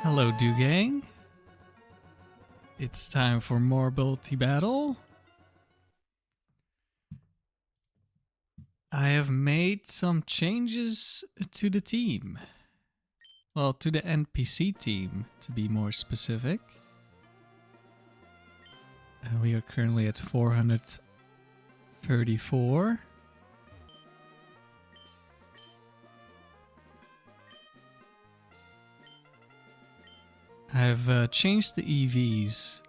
Hello, Gang. It's time for more ability battle. I have made some changes to the team. Well, to the NPC team, to be more specific. We are currently at 434. I've changed the EVs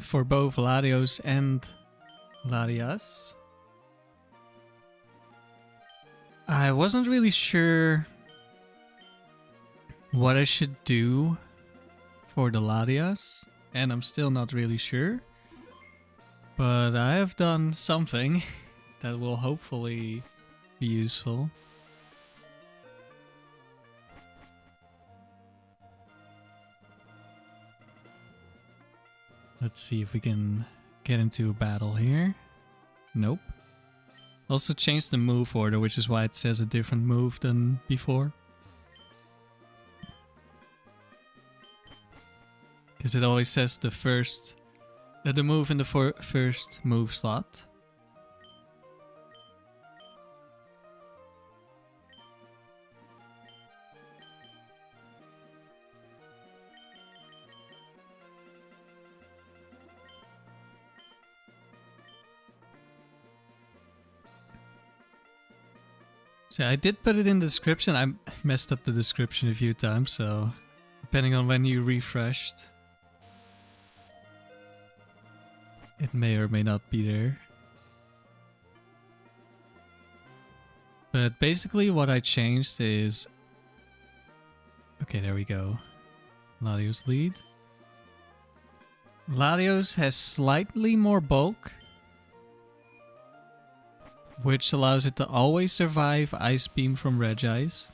for both Latios and Latias. I wasn't really sure what I should do for the Latias, and I'm still not really sure. But I have done something that will hopefully be useful. Let's see if we can get into a battle here. Nope. Also changed the move order, which is why it says a different move than before. Because it always says the move in the first move slot. So I did put it in the description. I messed up the description a few times, so depending on when you refreshed, it may or may not be there. But basically what I changed is... Okay, there we go. Latios lead. Latios has slightly more bulk, which allows it to always survive Ice Beam from Regice.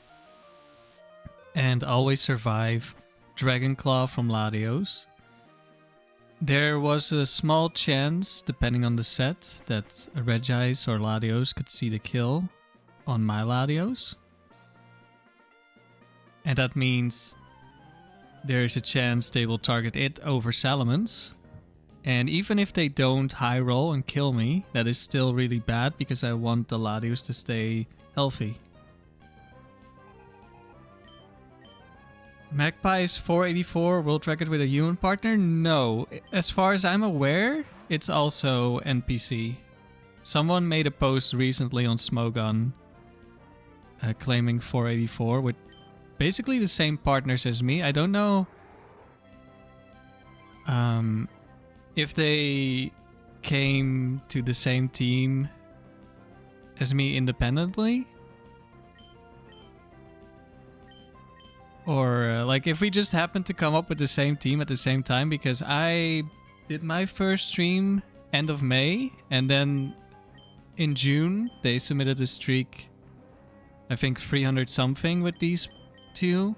And always survive Dragon Claw from Latios. There was a small chance, depending on the set, that Regice or Latios could see the kill on my Latios. And that means there is a chance they will target it over Salamence. And even if they don't high roll and kill me, that is still really bad because I want the Latios to stay healthy. Magpie is 484, world record with a human partner? No. As far as I'm aware, it's also NPC. Someone made a post recently on Smogon claiming 484 with basically the same partners as me. I don't know if they came to the same team as me independently. Or like if we just happened to come up with the same team at the same time, because I did my first stream end of May and then in June they submitted a streak, I think 300 something with these two,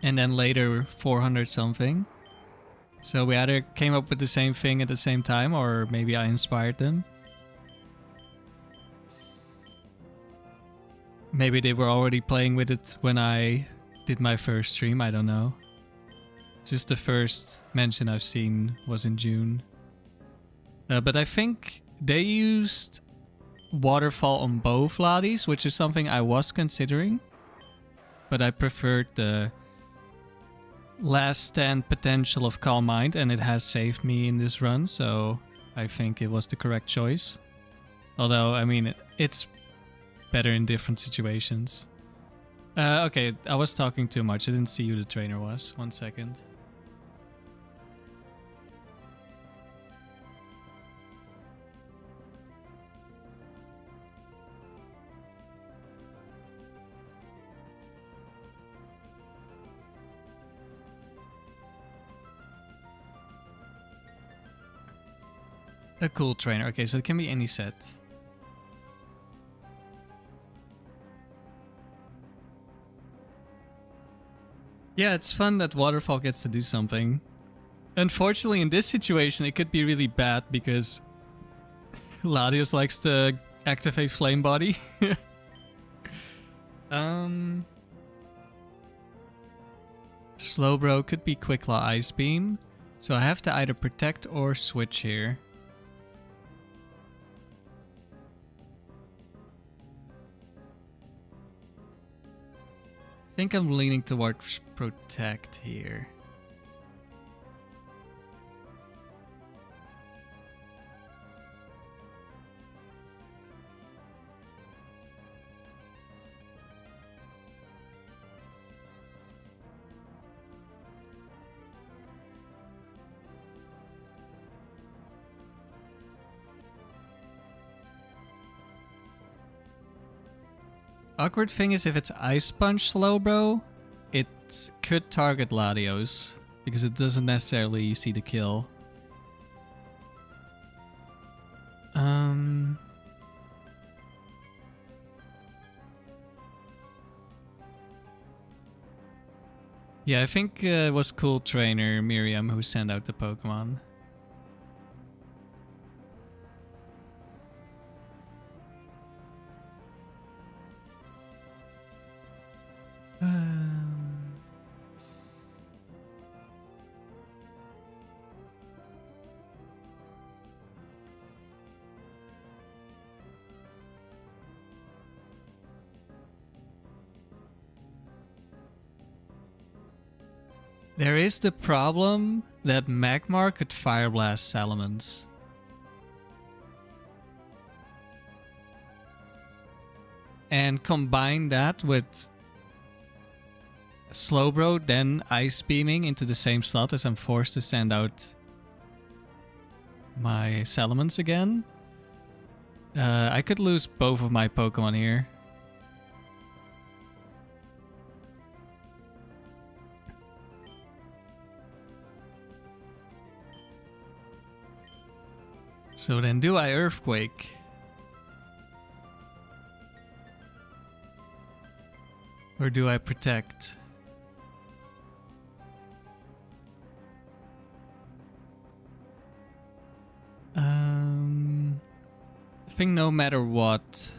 and then later 400 something. So we either came up with the same thing at the same time, or maybe I inspired them. Maybe they were already playing with it when I did my first stream, I don't know. Just the first mention I've seen was in June. But I think they used Waterfall on both Ladies, which is something I was considering. But I preferred the last stand potential of Calm Mind, and it has saved me in this run, so I think it was the correct choice. Although, I mean, it's better in different situations. Okay, I was talking too much. I didn't see who the trainer was. 1 second. A cool trainer. Okay, so it can be any set. Yeah, it's fun that Waterfall gets to do something. Unfortunately, in this situation, it could be really bad because Latios likes to activate Flame Body. Slowbro could be Quick Claw Ice Beam. So I have to either protect or switch here. I think I'm leaning towards protect here. Awkward thing is if it's Ice Punch Slowbro, it could target Latios, because it doesn't necessarily see the kill. Yeah, I think it was Cool Trainer Miriam who sent out the Pokemon. There is the problem that Magmar could Fire Blast Salamence. And combine that with Slowbro, then Ice Beaming into the same slot as I'm forced to send out my Salamence again. I could lose both of my Pokemon here. So then do I Earthquake? Or do I Protect? I think no matter what,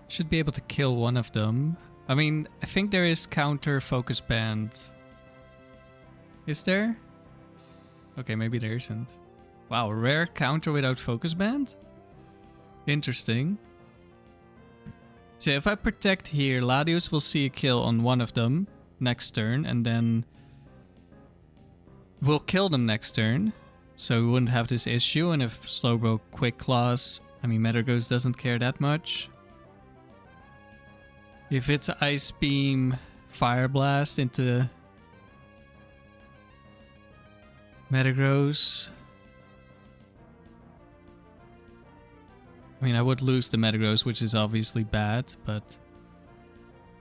should be able to kill one of them. I mean, I think there is counter Focus Band. Is there? Okay, maybe there isn't. Wow, rare counter without Focus Band? Interesting. So if I protect here, Latios will see a kill on one of them next turn, and then we'll kill them next turn. So we wouldn't have this issue, and if Slowbro Quick Claws, I mean Metagross doesn't care that much. If it's Ice Beam, Fire Blast into Metagross, I mean, I would lose the Metagross, which is obviously bad, but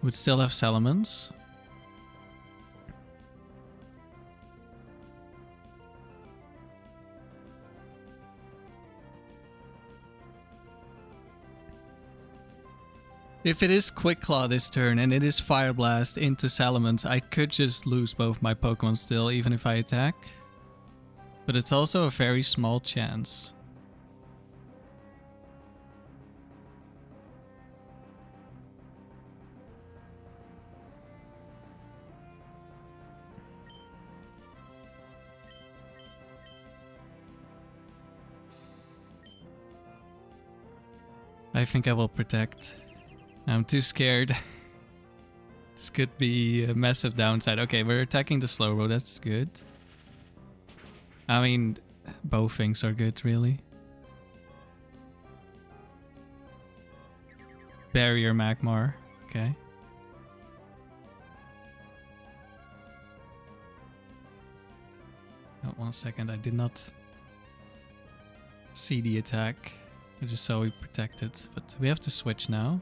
would still have Salamence. If it is Quick Claw this turn and it is Fire Blast into Salamence, I could just lose both my Pokemon still, even if I attack. But it's also a very small chance. I think I will protect. I'm too scared. This could be a massive downside. Okay, we're attacking the Slowbro. That's good. I mean, both things are good, really. Barrier Magmar. Okay. Oh, 1 second. I did not see the attack. I just saw we protected, but we have to switch now.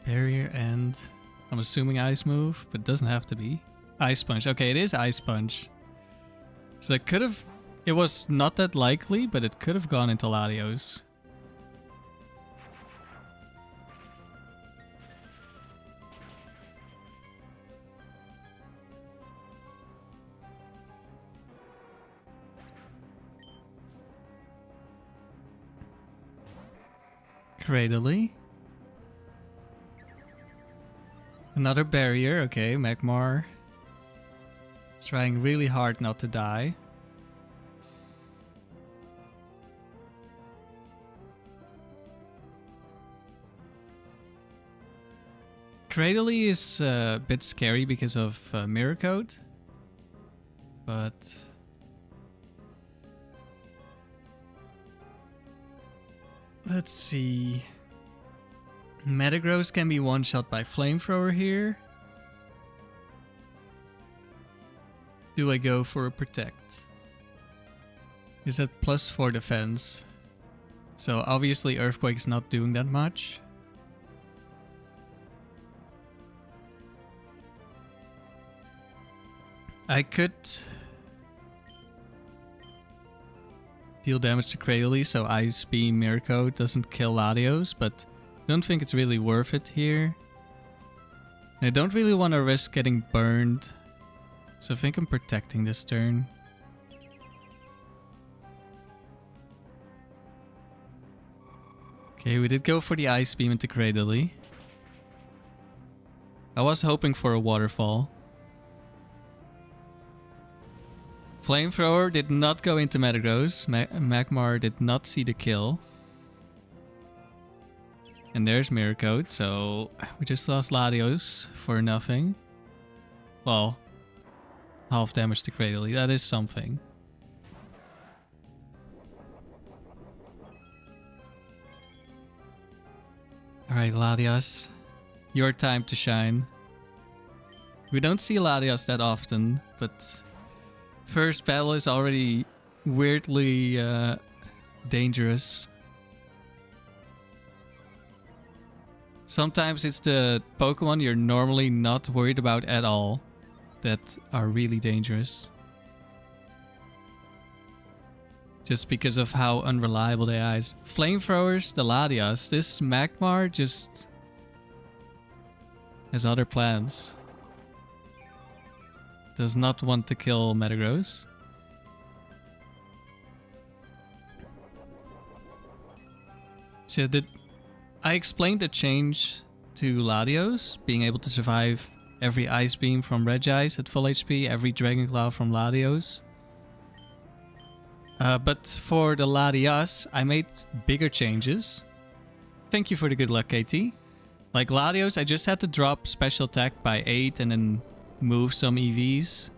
Barrier and I'm assuming Ice Move, but doesn't have to be. Ice Punch. Okay, it is Ice Punch. So it could have... It was not that likely, but it could have gone into Latios. Cradily. Another barrier, okay, Magmar. It's trying really hard not to die. Cradily is a bit scary because of Mirror Coat. But... let's see... Metagross can be one-shot by Flamethrower here. Do I go for a Protect? Is that +4 defense? So obviously Earthquake's not doing that much. I could deal damage to Cradily so Ice Beam Mirror Coat doesn't kill Latios, but I don't think it's really worth it here. I don't really want to risk getting burned, so I think I'm protecting this turn. Okay, we did go for the Ice Beam into Cradily. I was hoping for a Waterfall. Flamethrower did not go into Metagross. Magmar did not see the kill. And there's Mirror Coat, so we just lost Latios for nothing. Well, half damage to Cradily, that is something. Alright, Latias, your time to shine. We don't see Latias that often, but first battle is already weirdly dangerous. Sometimes it's the Pokemon you're normally not worried about at all that are really dangerous. Just because of how unreliable they are. Flamethrowers, the Latias. This Magmar just has other plans. Does not want to kill Metagross. So I explained the change to Latios, being able to survive every Ice Beam from Regice at full HP, every Dragon Claw from Latios. But for the Latias, I made bigger changes. Thank you for the good luck, KT. Like Latios, I just had to drop special attack by 8 and then move some EVs.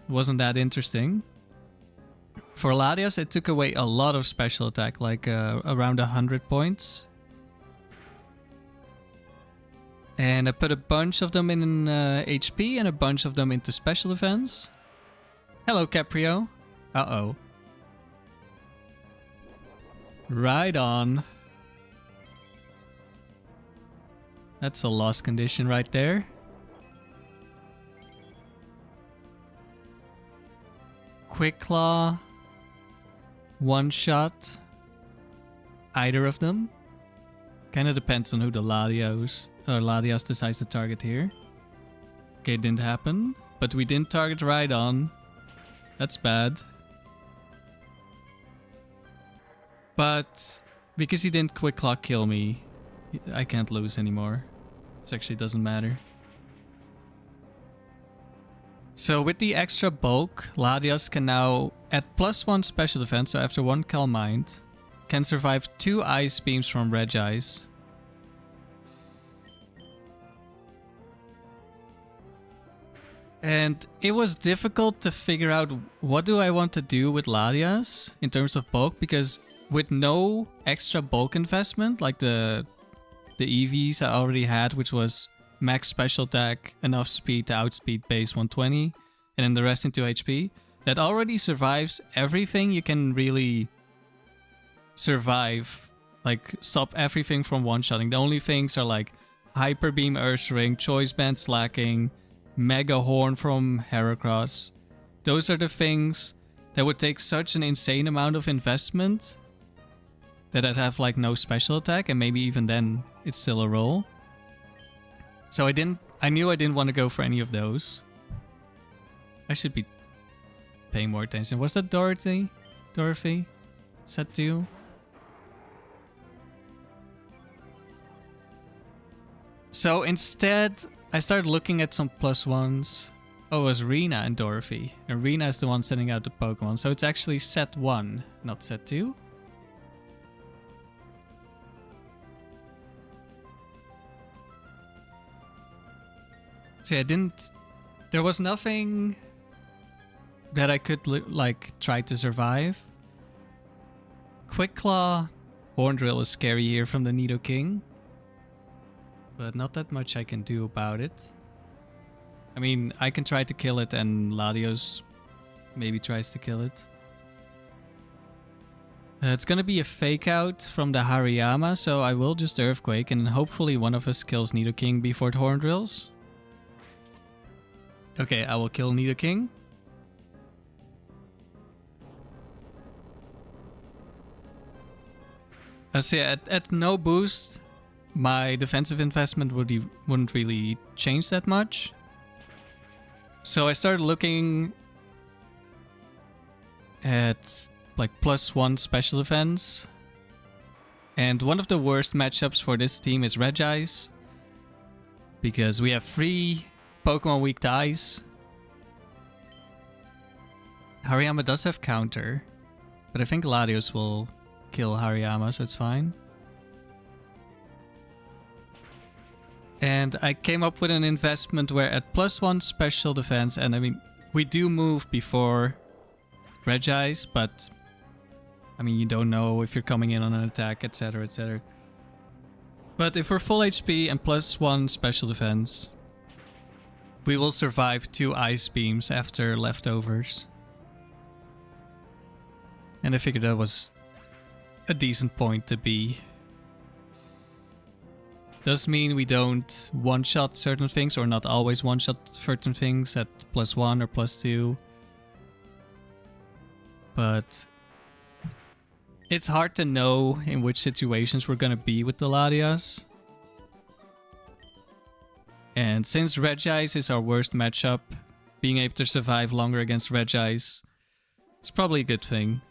Wasn't that interesting. For Latias, I took away a lot of special attack, like around 100 points. And I put a bunch of them in HP and a bunch of them into special defense. Hello, Caprio. Uh-oh. Right on. That's a lost condition right there. Quick Claw. One shot. Either of them. Kinda depends on who the Latias decides to target here. Okay, it didn't happen. But we didn't target Rhydon. That's bad. But because he didn't Quick Claw kill me, I can't lose anymore. It actually doesn't matter. So with the extra bulk, Latias can now, at +1 special defense, so after 1 Calm Mind, can survive 2 Ice Beams from Regice. And it was difficult to figure out what do I want to do with Latias in terms of bulk, because with no extra bulk investment, like the EVs I already had, which was max special attack, enough speed to outspeed base 120, and then the rest into HP, that already survives everything you can really survive. Like, stop everything from one-shotting. The only things are like Hyper Beam Ursaring, Choice Band Slacking, Mega Horn from Heracross. Those are the things that would take such an insane amount of investment that I'd have like no special attack, and maybe even then it's still a roll. So I knew I didn't want to go for any of those. I should be paying more attention. Was that Dorothy? Set 2? So instead, I started looking at some +1s. Oh, it was Rena and Dorothy. And Rena is the one sending out the Pokemon. So it's actually set 1, not set 2. So yeah, there was nothing that I could like try to survive. Quick Claw, Horn Drill is scary here from the Nidoking. But not that much I can do about it. I mean, I can try to kill it and Latios maybe tries to kill it. It's gonna be a fake out from the Hariyama, so I will just Earthquake and hopefully one of us kills Nidoking before it Horn Drills. Okay, I will kill Nidoking. So yeah, at no boost, my defensive investment wouldn't really change that much. So I started looking at like +1 special defense. And one of the worst matchups for this team is Regice. Because we have 3 Pokemon weak to ice. Hariyama does have counter. But I think Latios will kill Hariyama, so it's fine. And I came up with an investment where at +1 special defense, and I mean, we do move before Regice, but I mean, you don't know if you're coming in on an attack, etc, etc. But if we're full HP and +1 special defense, we will survive 2 ice beams after leftovers. And I figured that was a decent point to be. Does mean we don't one-shot certain things, or not always one-shot certain things at +1 or +2. But it's hard to know in which situations we're gonna be with the Latias. And since Regice is our worst matchup, being able to survive longer against Regice is probably a good thing.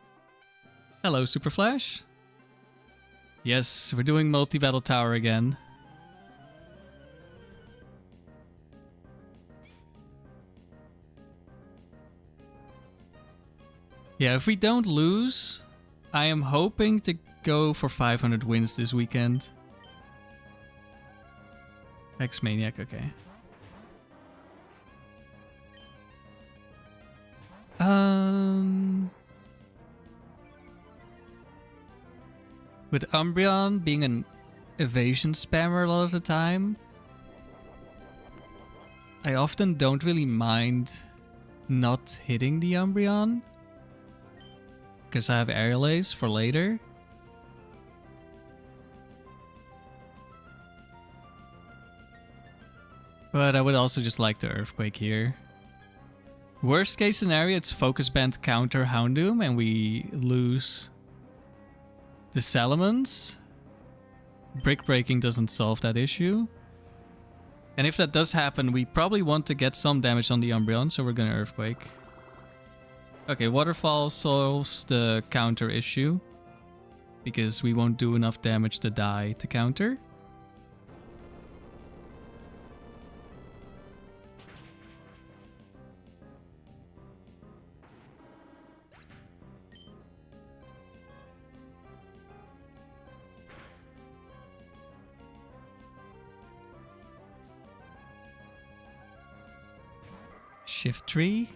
Hello, Super Flash. Yes, we're doing multi-battle tower again. Yeah, if we don't lose, I am hoping to go for 500 wins this weekend. X-Maniac, okay. With Umbreon being an evasion spammer a lot of the time, I often don't really mind not hitting the Umbreon. Because I have Aerial Ace for later. But I would also just like to Earthquake here. Worst case scenario, it's Focus Band counter Houndoom and we lose the Salamence. Brick Breaking doesn't solve that issue. And if that does happen, we probably want to get some damage on the Umbreon, so we're gonna Earthquake. Okay, Waterfall solves the counter issue. Because we won't do enough damage to die to counter. Shift tree.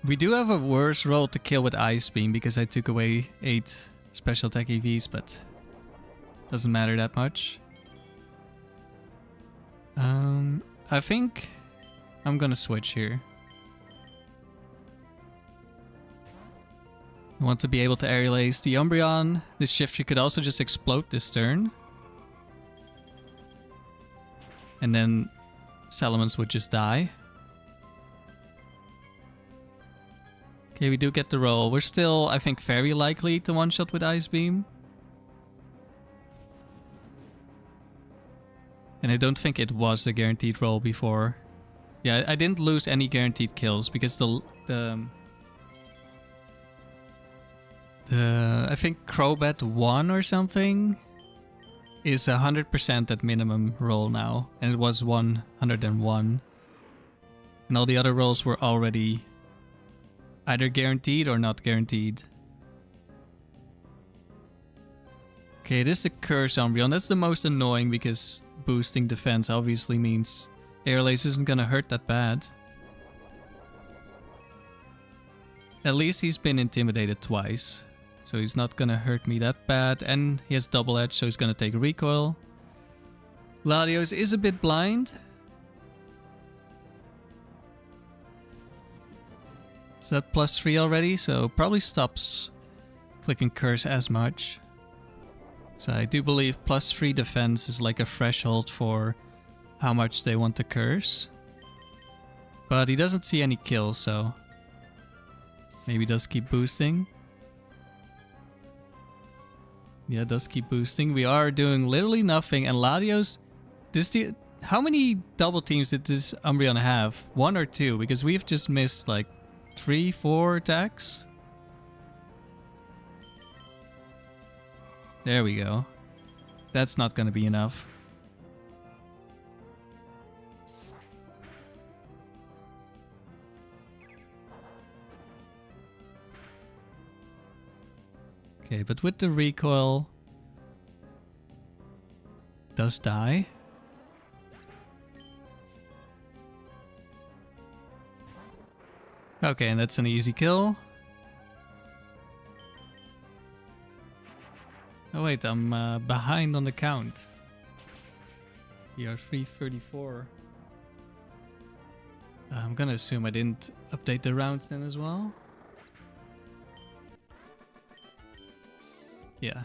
We do have a worse roll to kill with Ice Beam because I took away 8 special attack EVs, but doesn't matter that much. I think I'm gonna switch here. I want to be able to Aerial Ace the Umbreon. This shift tree could also just explode this turn. And then Salamence would just die. Okay, we do get the roll. We're still, I think, very likely to one-shot with Ice Beam. And I don't think it was a guaranteed roll before. Yeah, I didn't lose any guaranteed kills because I think Crobat won or something is 100% at minimum roll now, and it was 101. And all the other rolls were already either guaranteed or not guaranteed. Okay, this is the Curse Umbreon. That's the most annoying because boosting defense obviously means Air Lace isn't gonna hurt that bad. At least he's been intimidated twice, so he's not gonna hurt me that bad. And he has double edge, so he's gonna take recoil. Latios is a bit blind. Is that +3 already? So probably stops clicking curse as much. So I do believe +3 defense is like a threshold for how much they want to curse. But he doesn't see any kills, so maybe does keep boosting. Yeah, does keep boosting. We are doing literally nothing. And Latios, how many double teams did this Umbreon have? 1 or 2? Because we've just missed like 3, 4 attacks. There we go. That's not gonna be enough. Okay, but with the recoil, does die. Okay, and that's an easy kill. Oh wait, I'm behind on the count. We are 334. I'm gonna assume I didn't update the rounds then as well. Yeah.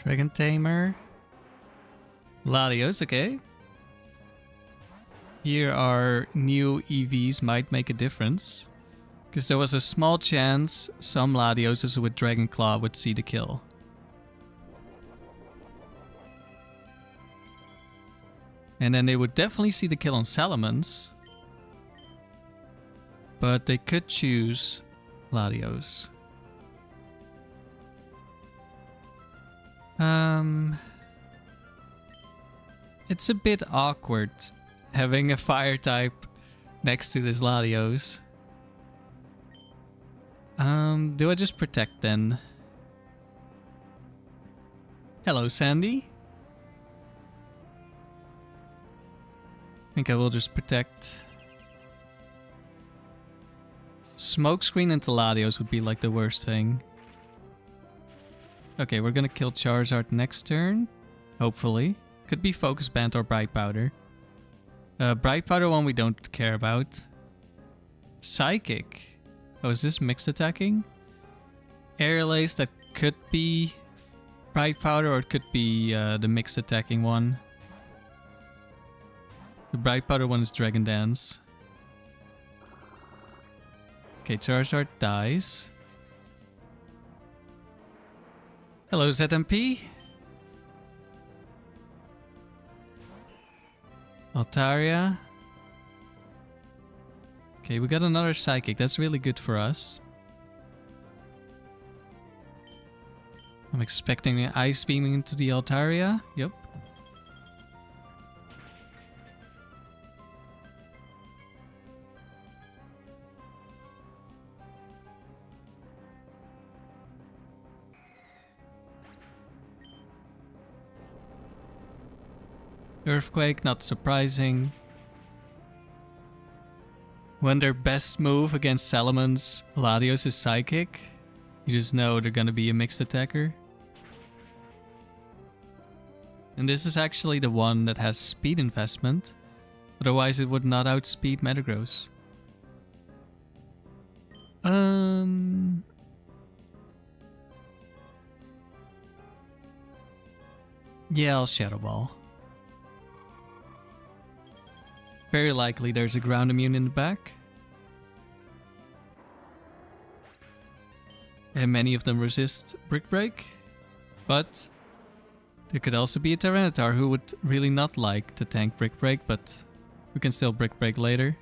Dragon Tamer. Latios, okay. Here our new EVs might make a difference. Because there was a small chance some Latioses with Dragon Claw would see the kill. And then they would definitely see the kill on Salamence. But they could choose Latios. It's a bit awkward having a fire type next to this Latios. Do I just protect then? Hello, Sandy. I think I will just protect. Smokescreen into Latios would be like the worst thing. Okay, we're gonna kill Charizard next turn. Hopefully. Could be Focus Band or Bright Powder. Bright Powder one we don't care about. Psychic. Oh, is this mixed attacking? Air Lace, that could be Bright Powder or it could be the mixed attacking one. The Bright Powder one is Dragon Dance. Okay, Charizard dies. Hello, ZMP. Altaria. Okay, we got another Psychic. That's really good for us. I'm expecting an Ice Beaming into the Altaria. Yep. Earthquake, not surprising. When their best move against Salamence Latios is Psychic, you just know they're gonna be a mixed attacker. And this is actually the one that has speed investment. Otherwise it would not outspeed Metagross. Yeah, I'll Shadow Ball. Very likely there's a ground immune in the back. And many of them resist Brick Break. But there could also be a Tyranitar who would really not like to tank Brick Break, but we can still Brick Break later.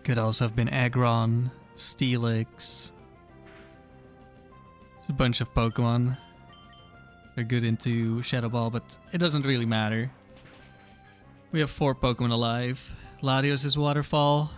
Could also have been Aggron, Steelix. It's a bunch of Pokemon. They're good into Shadow Ball, but it doesn't really matter. We have 4 Pokemon alive. Latios is Waterfall.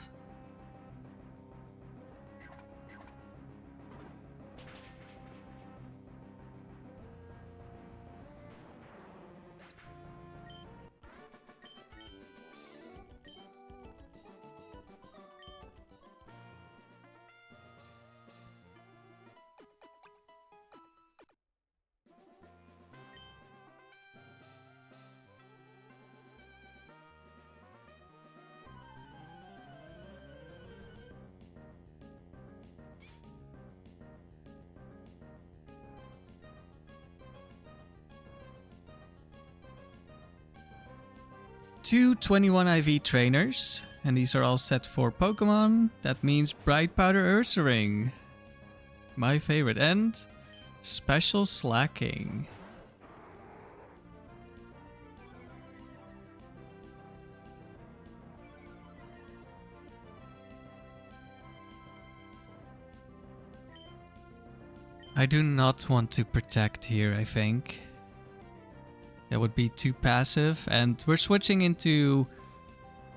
Two 21 IV trainers, and these are all set for Pokemon. That means Bright Powder Ursaring, my favorite, and Special Slacking. I do not want to protect here, I think. That would be too passive, and we're switching into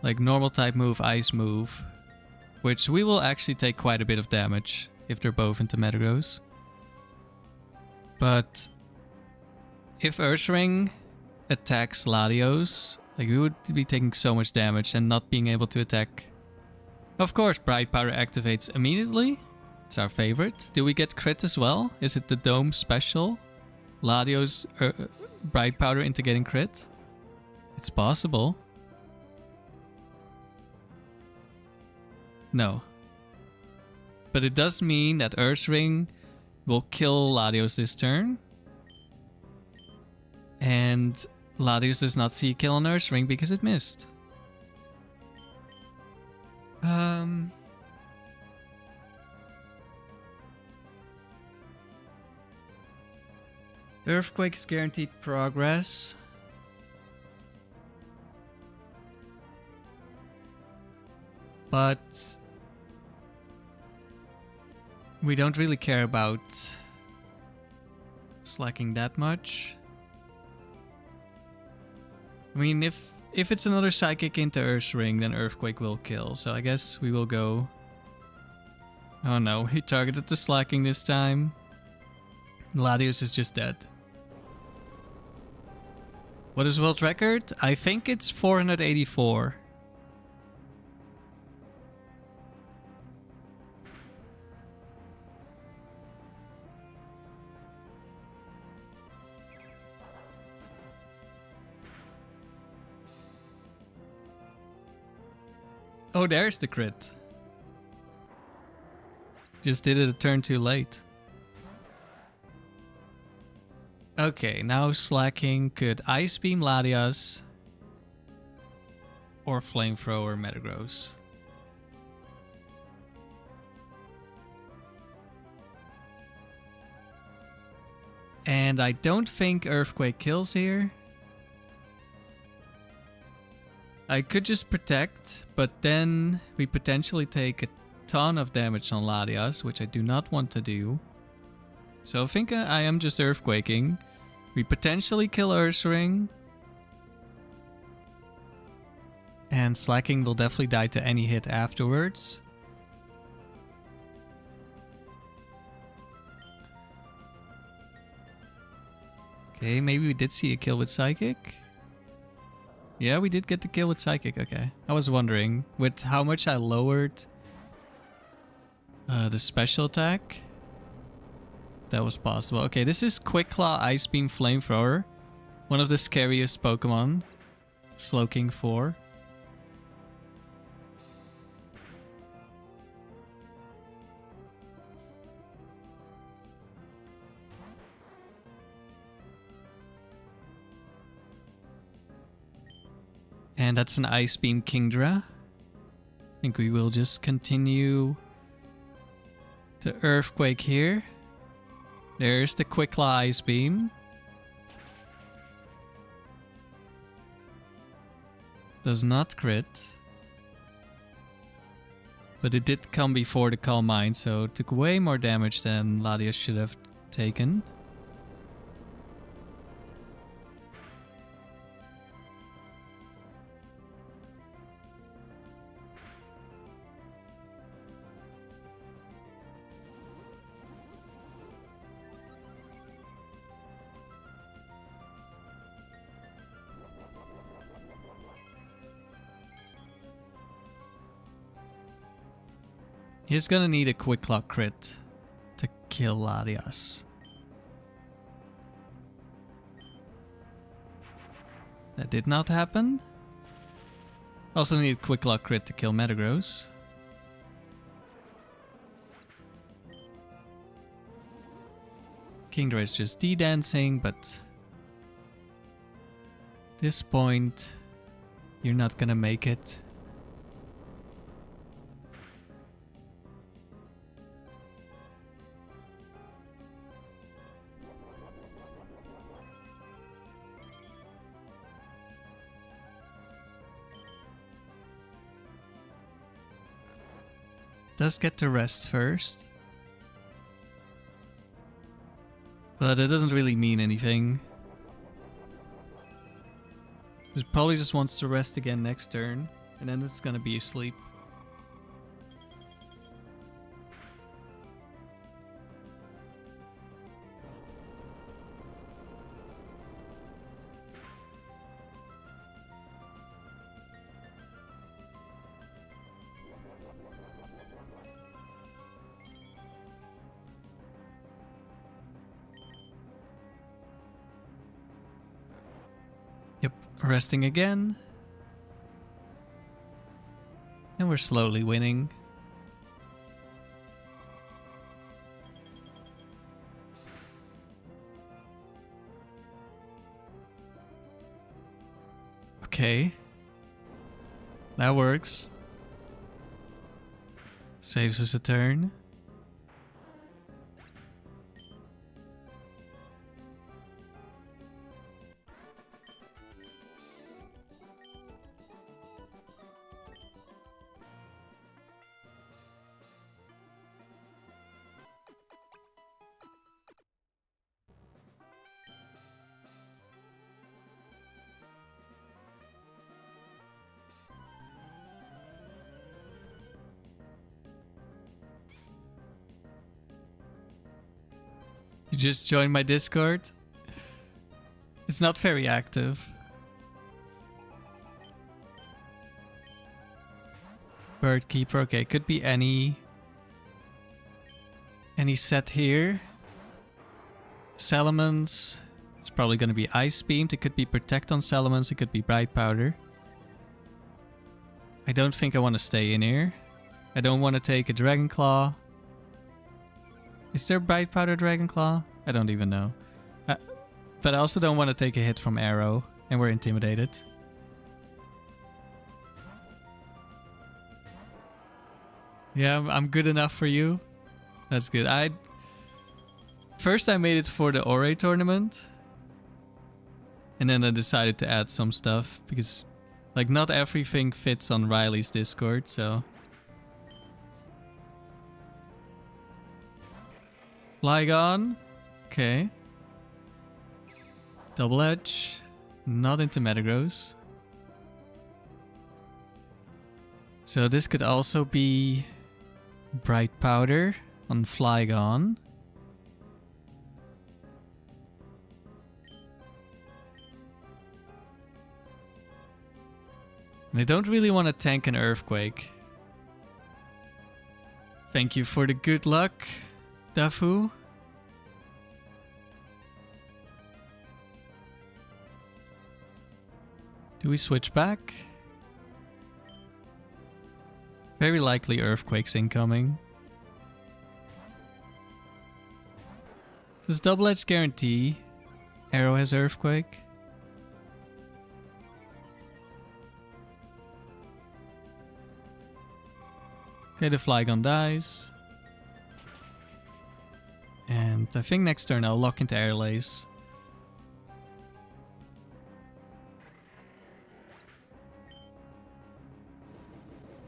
like normal type move, ice move, which we will actually take quite a bit of damage if they're both into Metagross. But if Ursaring attacks Latios, like we would be taking so much damage and not being able to attack. Of course, Bright Powder activates immediately. It's our favorite. Do we get crit as well? Is it the Dome special? Latios Bright Powder into getting crit? It's possible. No. But it does mean that Ursaring will kill Latios this turn. And Latios does not see a kill on Ursaring because it missed. Earthquake's guaranteed progress. But we don't really care about slacking that much. I mean, if it's another Psychic into Ursaring, then Earthquake will kill. So I guess we will go... Oh no, he targeted the slacking this time. Latios is just dead. What is world record? I think it's 484. Oh, there's the crit. Just did it a turn too late. Okay, now slacking could Ice Beam Latias or Flamethrower Metagross. And I don't think Earthquake kills here. I could just protect, but then we potentially take a ton of damage on Latias, which I do not want to do. So I think I am just Earthquaking. We potentially kill Ursaring. And Slacking will definitely die to any hit afterwards. Okay, maybe we did see a kill with Psychic. Yeah, we did get the kill with Psychic, okay. I was wondering, with how much I lowered the special attack, that was possible. Okay, this is Quick Claw Ice Beam Flamethrower. One of the scariest Pokemon. Slowking 4. And that's an Ice Beam Kingdra. I think we will just continue the Earthquake here. There's the Quick Claw Ice Beam. Does not crit. But it did come before the Calm Mind, so it took way more damage than Latias should have taken. He's gonna need a Quick Claw crit to kill Latias. That did not happen. Also need Quick Claw crit to kill Metagross. Kingdra is just D-dancing, but at this point, you're not gonna make it. Does get to rest first. But it doesn't really mean anything. It probably just wants to rest again next turn, and then it's gonna be asleep. Resting again. And we're slowly winning. Okay. That works. Saves us a turn. You just joined my Discord? It's not very active. Bird Keeper, okay, could be any set here. Salamence, it's probably going to be Ice Beamed. It could be Protect on Salamence, it could be Bright Powder. I don't think I want to stay in here. I don't want to take a Dragon Claw. Is there Bright Powder Dragon Claw? I don't even know. But I also don't want to take a hit from Arrow, and we're intimidated. Yeah, I'm good enough for you. That's good. First I made it for the Ore tournament. And then I decided to add some stuff, because like not everything fits on Riley's Discord, so... Flygon. Okay. Double Edge. Not into Metagross. So this could also be Bright Powder on Flygon. And I don't really want to tank an Earthquake. Thank you for the good luck, Dafu. Do we switch back? Very likely Earthquake's incoming. Does Double Edge guarantee Arrow has Earthquake? Okay, the Flygon dies. And I think next turn I'll lock into Airlace.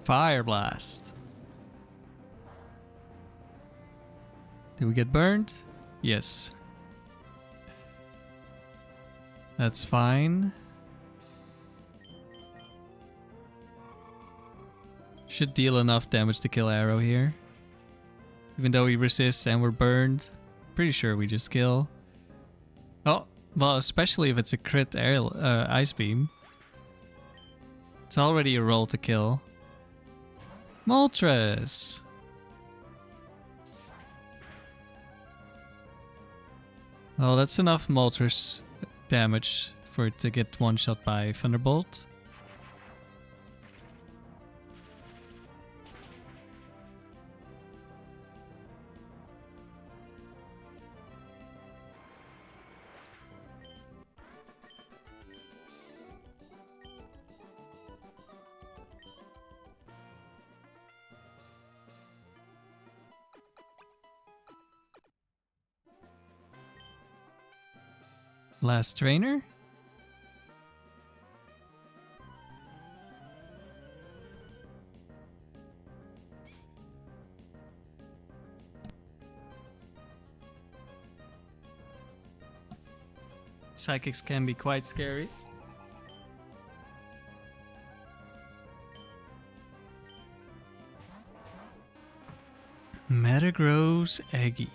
Fire Blast. Did we get burned? Yes. That's fine. Should deal enough damage to kill Arrow here. Even though he resists and we're burned. Pretty sure we just kill. Oh, well, especially if it's a crit Ice Beam. It's already a roll to kill. Moltres! Well, that's enough Moltres damage for it to get one-shot by Thunderbolt. Last trainer? Psychics can be quite scary. Metagross Eggy.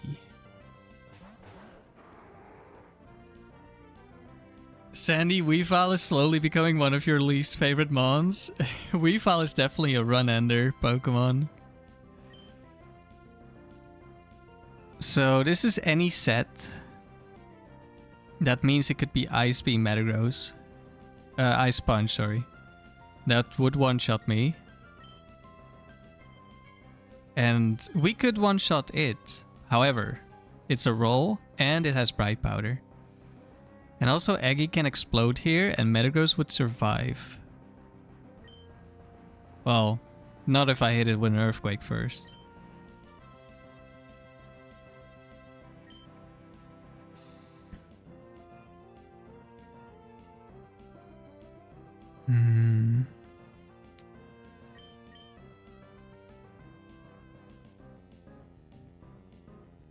Sandy, Weavile is slowly becoming one of your least favorite mons. Weavile is definitely a run-ender Pokemon. So this is any set. That means it could be Ice Beam Metagross. Ice Punch, sorry. That would one-shot me. And we could one-shot it. However, it's a roll and it has Bright Powder. And also Eggy can explode here and Metagross would survive. Well, not if I hit it with an Earthquake first.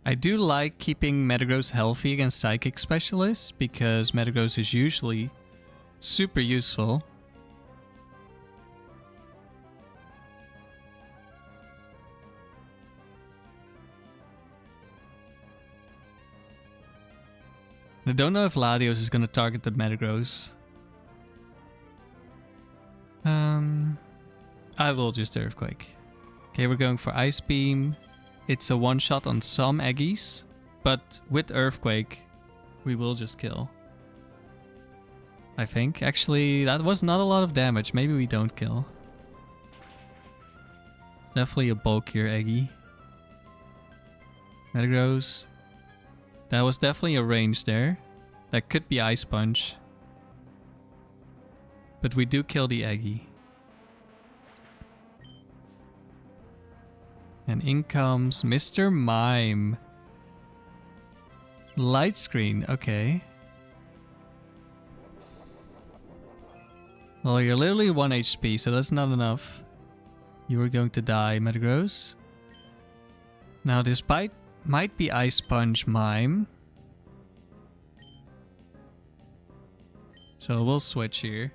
I do like keeping Metagross healthy against Psychic Specialists because Metagross is usually super useful. I don't know if Latios is going to target the Metagross. I will just Earthquake. Okay, we're going for Ice Beam. It's a one-shot on some Eggies, but with Earthquake, we will just kill. I think. Actually, that was not a lot of damage. Maybe we don't kill. It's definitely a bulkier Eggy. Metagross. That was definitely a range there. That could be Ice Punch. But we do kill the Eggy. And in comes Mr. Mime. Light Screen, okay. Well, you're literally 1 HP, so that's not enough. You are going to die, Metagross. Now this bite might be Ice Punch Mime. So we'll switch here.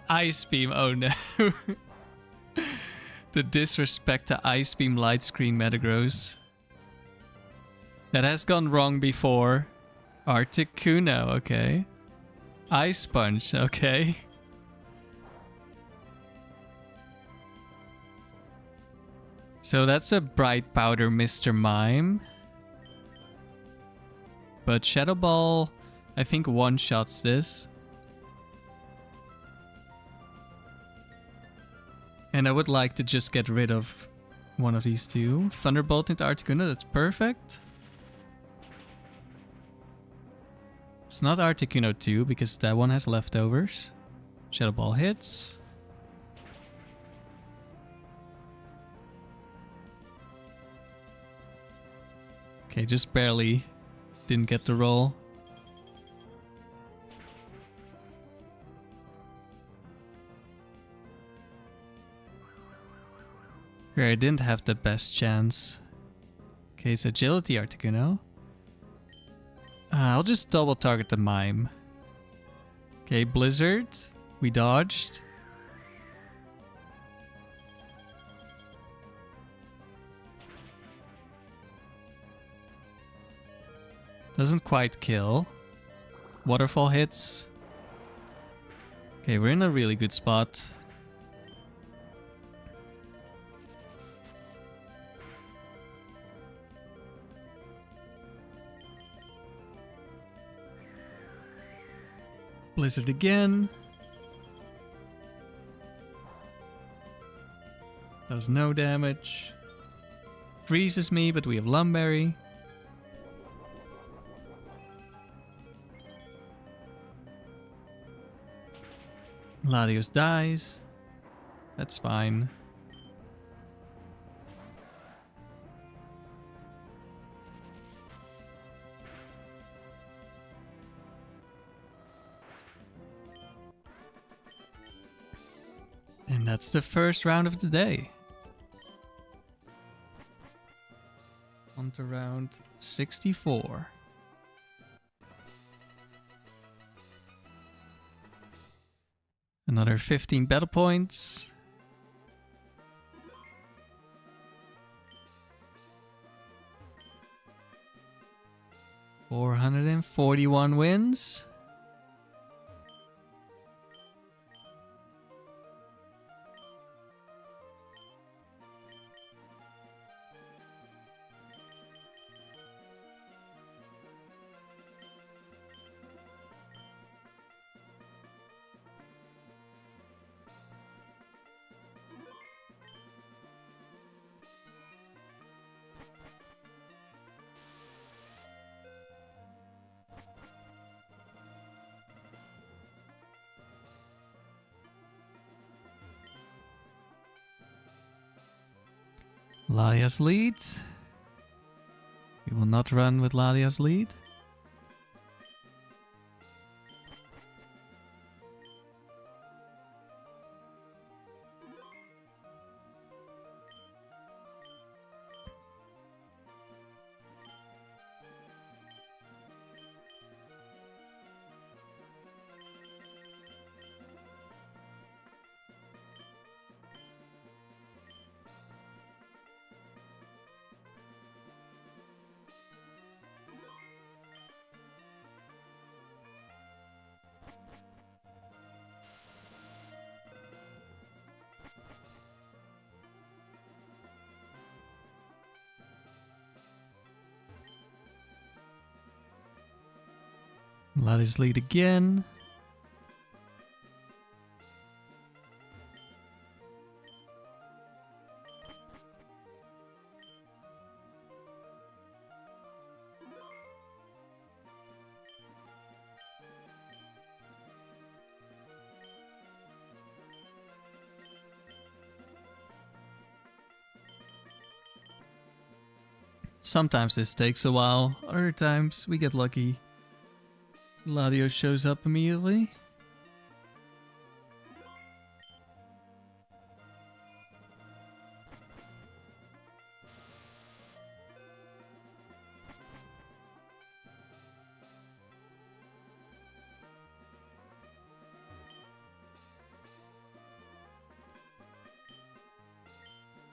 Ice Beam, oh no. The disrespect to Ice Beam Light Screen Metagross. That has gone wrong before. Articuno, okay. Ice Punch, okay. So that's a Bright Powder Mr. Mime. But Shadow Ball, I think one-shots this. And I would like to just get rid of one of these two. Thunderbolt into Articuno, that's perfect. It's not Articuno 2 because that one has leftovers. Shadow Ball hits. Okay, just barely didn't get the roll. Here, I didn't have the best chance. Okay, it's Agility Articuno. I'll just double target the Mime. Okay, Blizzard. We dodged. Doesn't quite kill. Waterfall hits. Okay, we're in a really good spot. Blizzard again. Does no damage. Freezes me, but we have Lum Berry. Latios dies. That's fine. And that's the first round of the day. On to round 64. Another 15 battle points. $441 wins. Latias lead. We will not run with Latias lead. Latias lead again. Sometimes this takes a while, other times we get lucky. Latios shows up immediately.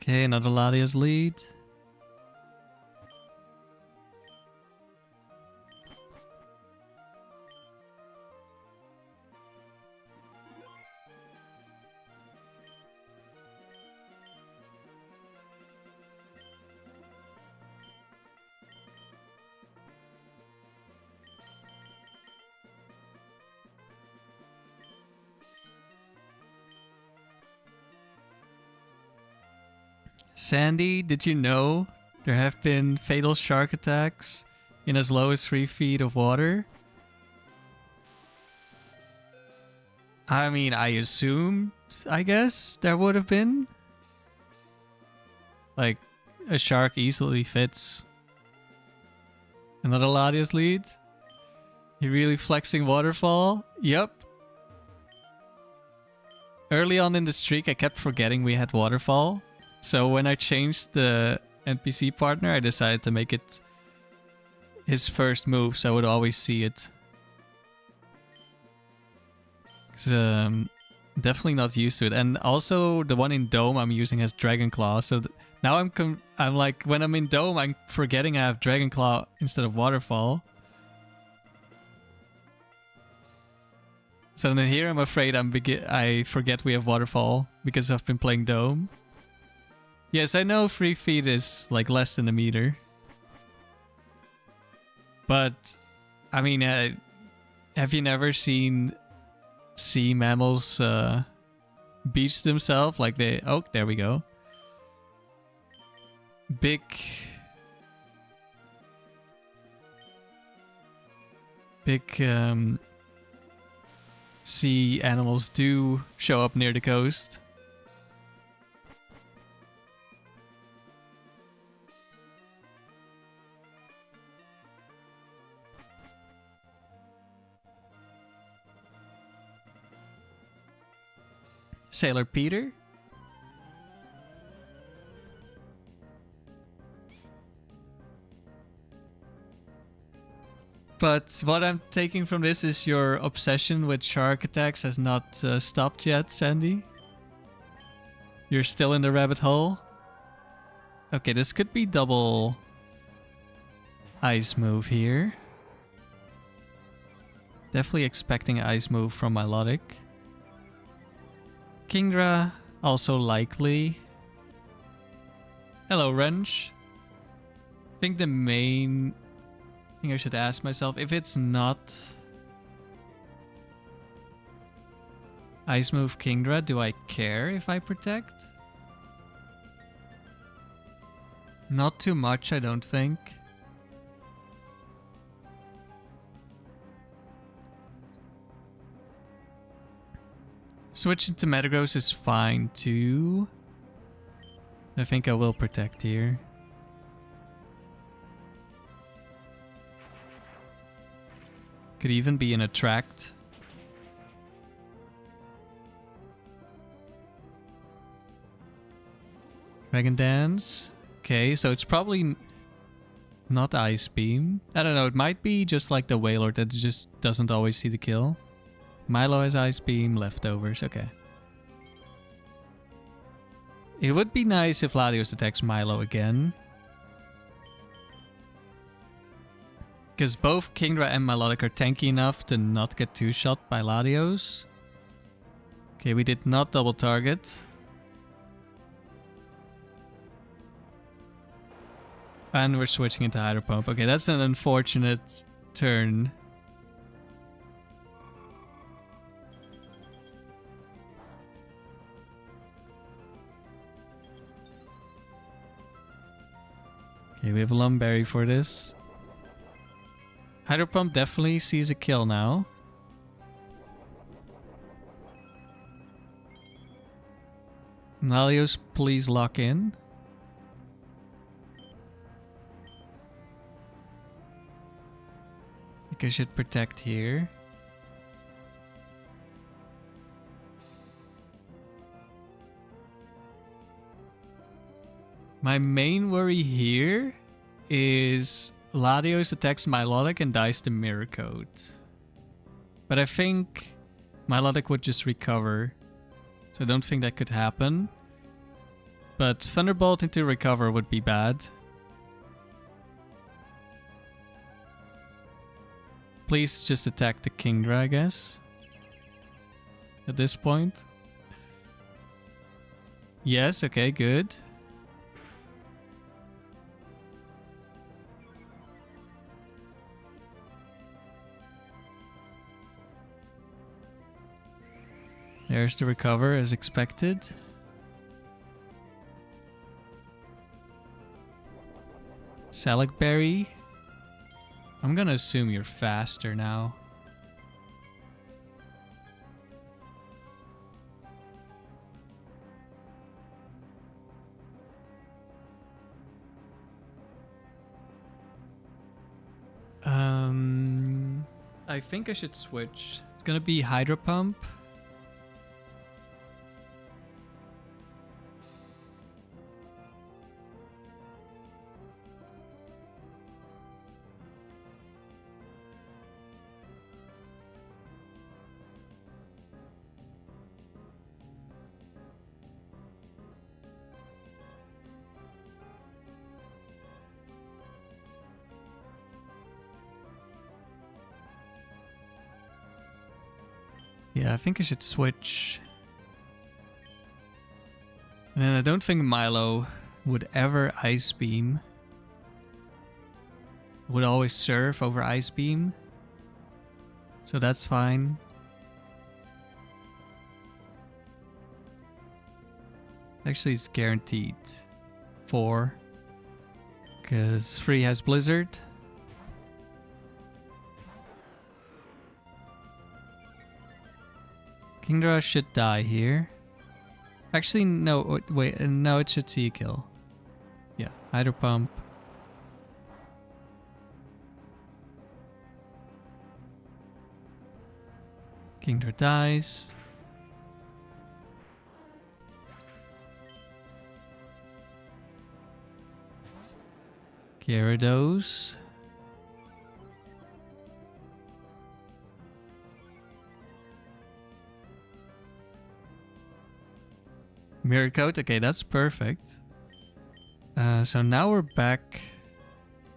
Okay, another Latias lead. Sandy, did you know there have been fatal shark attacks in as low as 3 feet of water? I mean, I assumed, I guess, there would have been. Like, a shark easily fits. Another Latias lead. He really flexing Waterfall? Yep. Early on in the streak, I kept forgetting we had Waterfall. So when I changed the NPC partner, I decided to make it his first move, so I would always see it. Definitely not used to it. And also the one in Dome I'm using has Dragon Claw. So now I'm like, when I'm in Dome, I'm forgetting I have Dragon Claw instead of Waterfall. So then here I'm afraid I forget we have Waterfall because I've been playing Dome. Yes, I know 3 feet is like less than a meter. But, I mean, have you never seen sea mammals beach themselves? Like they... Oh, there we go. Big sea animals do show up near the coast. Sailor Peter? But what I'm taking from this is your obsession with shark attacks has not stopped yet, Sandy. You're still in the rabbit hole. Okay, this could be double ice move here. Definitely expecting ice move from Milotic. Kingdra, also likely. Hello, Wrench. I think the main thing I should ask myself, if it's not ice move Kingdra, do I care if I protect? Not too much, I don't think. Switching to Metagross is fine too. I think I will protect here. Could even be an attract. Dragon Dance. Okay, so it's probably not Ice Beam. I don't know, it might be just like the Wailord that just doesn't always see the kill. Milo has Ice Beam, leftovers, okay. It would be nice if Latios attacks Milo again. Because both Kingdra and Milotic are tanky enough to not get two-shot by Latios. Okay, we did not double target. And we're switching into Hydro Pump. Okay, that's an unfortunate turn. Okay, we have Lum Berry for this. Hydro Pump definitely sees a kill now. Latios, please lock in. I think I should protect here. My main worry here is Latios attacks Milotic and dies to Mirror Coat. But I think Milotic would just recover. So I don't think that could happen. But Thunderbolt into recover would be bad. Please just attack the Kingdra, I guess. At this point. Yes, okay, good. There's the recover as expected. Salic Berry. I'm gonna assume you're faster now. I think I should switch. It's gonna be Hydro Pump. Yeah, I think I should switch. And I don't think Milo would ever Ice Beam. Would always surf over Ice Beam. So that's fine. Actually, it's guaranteed 4. Because 3 has Blizzard. Kingdra should die here. Actually, no, wait, no, it should see a kill. Yeah, Hydro Pump. Kingdra dies. Gyarados. Mirror Coat, okay, that's perfect. So now we're back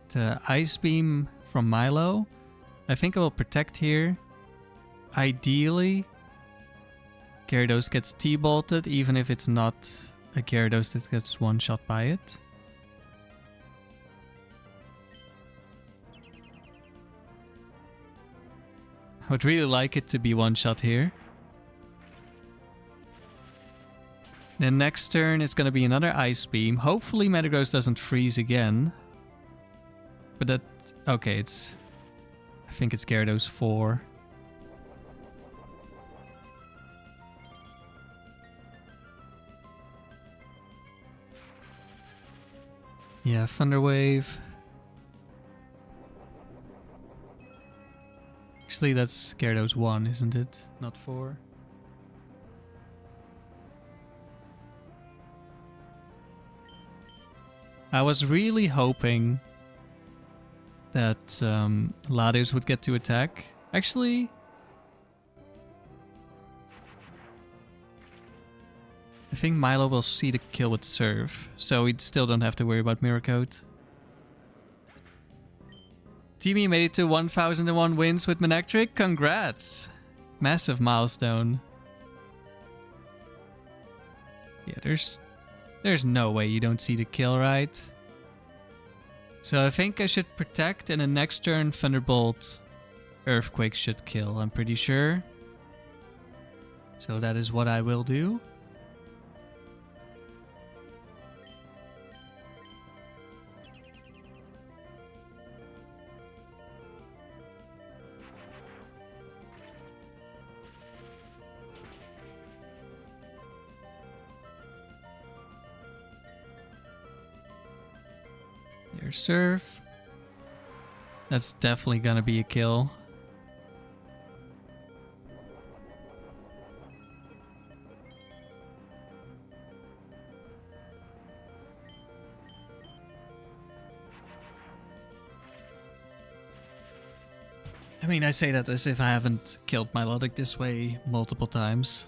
to Ice Beam from Milo. I think I will protect here. Ideally, Gyarados gets T-bolted, even if it's not a Gyarados that gets one-shot by it. I would really like it to be one-shot here. Then next turn it's gonna be another Ice Beam. Hopefully Metagross doesn't freeze again. But that... okay, it's... I think it's Gyarados 4. Yeah, Thunder Wave. Actually, that's Gyarados 1, isn't it? Not 4. I was really hoping that Latios would get to attack. Actually, I think Milo will see the kill with Surf, so we still don't have to worry about Mirror Coat. Teamy made it to 1001 wins with Manectric. Congrats! Massive milestone. Yeah, there's no way you don't see the kill, right? So I think I should protect, and the next turn Thunderbolt Earthquake should kill, I'm pretty sure. So that is what I will do. There's Surf. That's definitely gonna be a kill. I mean, I say that as if I haven't killed Milotic this way multiple times.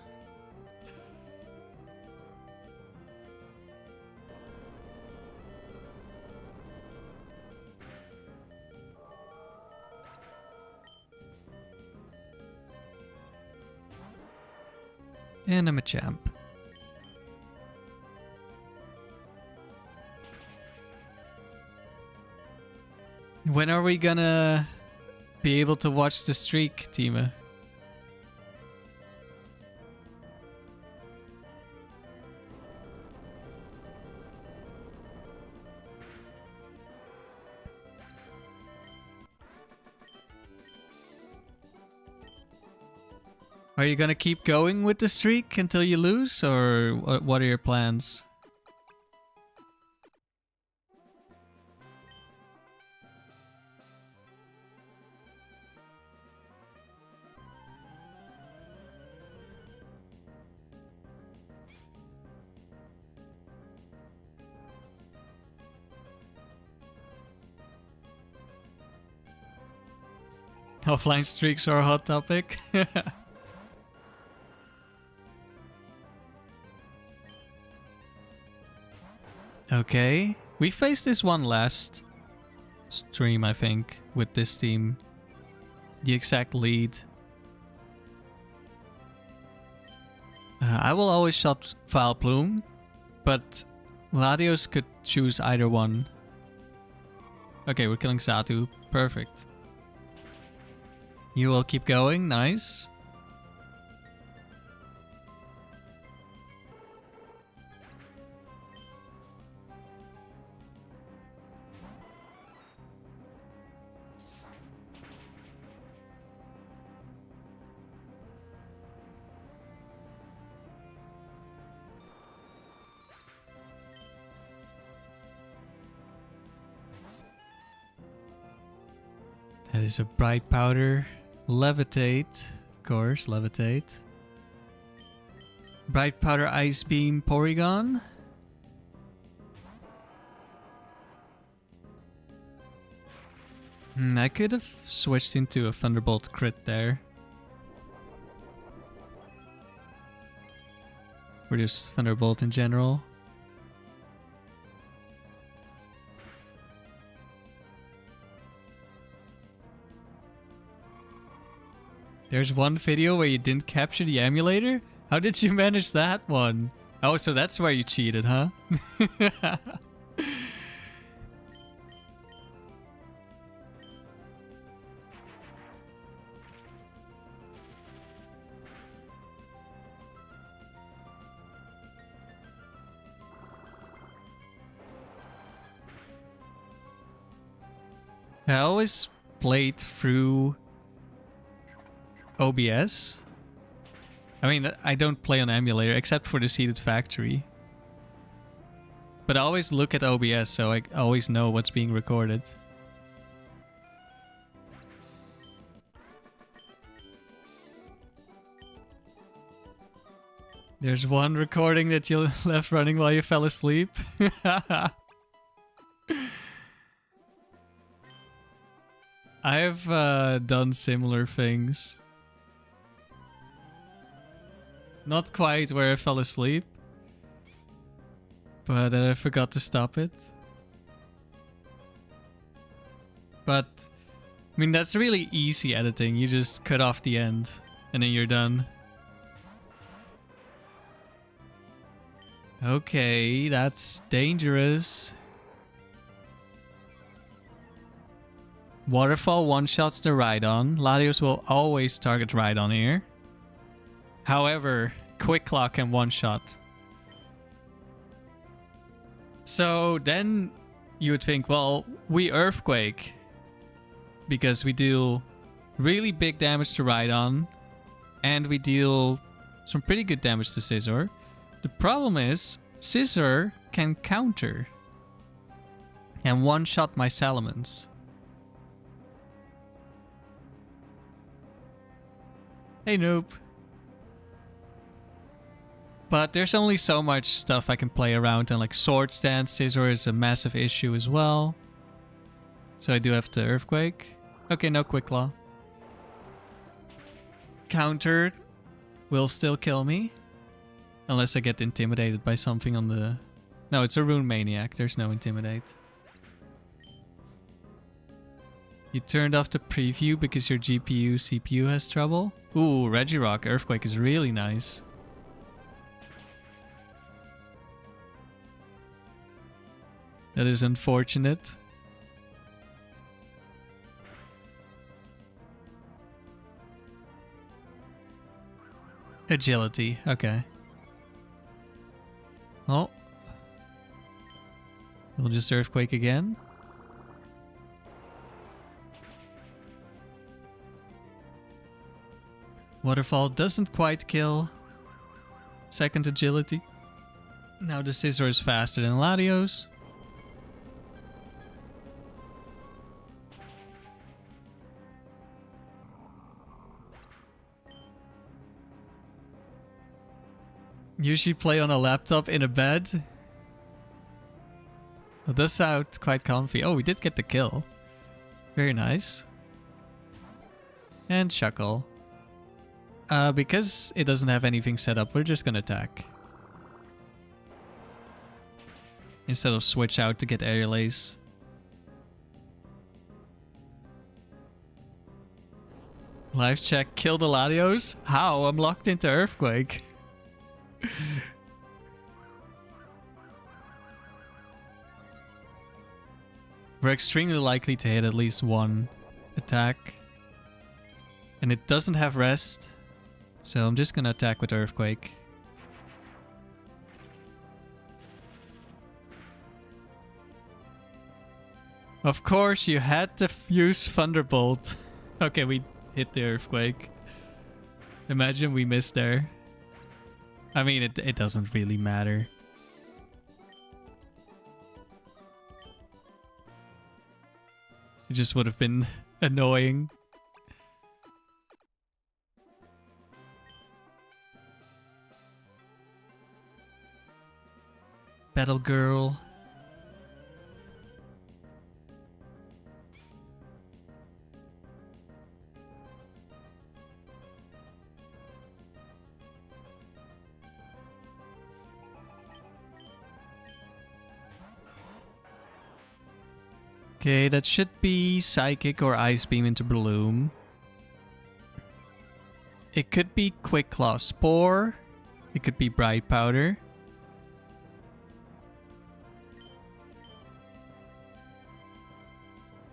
And I'm a champ. When are we gonna be able to watch the streak, Tima? Are you gonna keep going with the streak until you lose, or what are your plans? Offline streaks are a hot topic. Okay, we faced this one last stream, I think, with this team. The exact lead. I will always shot Vile Plume, but Latios could choose either one. Okay, we're killing Satu. Perfect. You will keep going. Nice. That is a bright powder. Levitate. Of course, Levitate. Bright powder, ice beam, Porygon. I could have switched into a Thunderbolt crit there. Or just Thunderbolt in general. There's one video where you didn't capture the emulator? How did you manage that one? Oh, so that's where you cheated, huh? I always played through OBS. I mean, I don't play on emulator except for the Seeded Factory. But I always look at OBS, so I always know what's being recorded. There's one recording that you left running while you fell asleep. I've done similar things. Not quite where I fell asleep, but I forgot to stop it. But, I mean, that's really easy editing. You just cut off the end, and then you're done. Okay, that's dangerous. Waterfall one-shots the Rhydon. Latios will always target Rhydon here. However, Quick Claw can one-shot. So then you would think, well, we Earthquake. Because we deal really big damage to Rhydon. And we deal some pretty good damage to Scizor. The problem is, Scizor can counter. And one-shot my Salamence. Hey, noob. But there's only so much stuff I can play around, and like Swords Dance, Scizor is a massive issue as well. So I do have to Earthquake. Okay, no Quick Claw. Counter will still kill me. Unless I get intimidated by something on the... No, it's a Rune Maniac. There's no Intimidate. You turned off the preview because your GPU, CPU has trouble? Ooh, Regirock Earthquake is really nice. That is unfortunate. Agility, okay. Oh. We'll just Earthquake again. Waterfall doesn't quite kill. Second agility. Now the Scizor is faster than Latios. Usually play on a laptop in a bed. Well, does sound quite comfy. Oh, we did get the kill. Very nice. And Shuckle. Because it doesn't have anything set up, we're just gonna attack. Instead of switch out to get Aerial Ace. Life check, kill the Latios? How? I'm locked into Earthquake. We're extremely likely to hit at least one attack. And it doesn't have rest. So I'm just gonna attack with Earthquake. Of course, you had to use Thunderbolt. Okay, we hit the Earthquake. Imagine we missed there. I mean, it doesn't really matter. It just would have been annoying. Battle Girl. Okay, that should be Psychic or Ice Beam into Bloom. It could be Quick Claw Spore. It could be Bright Powder.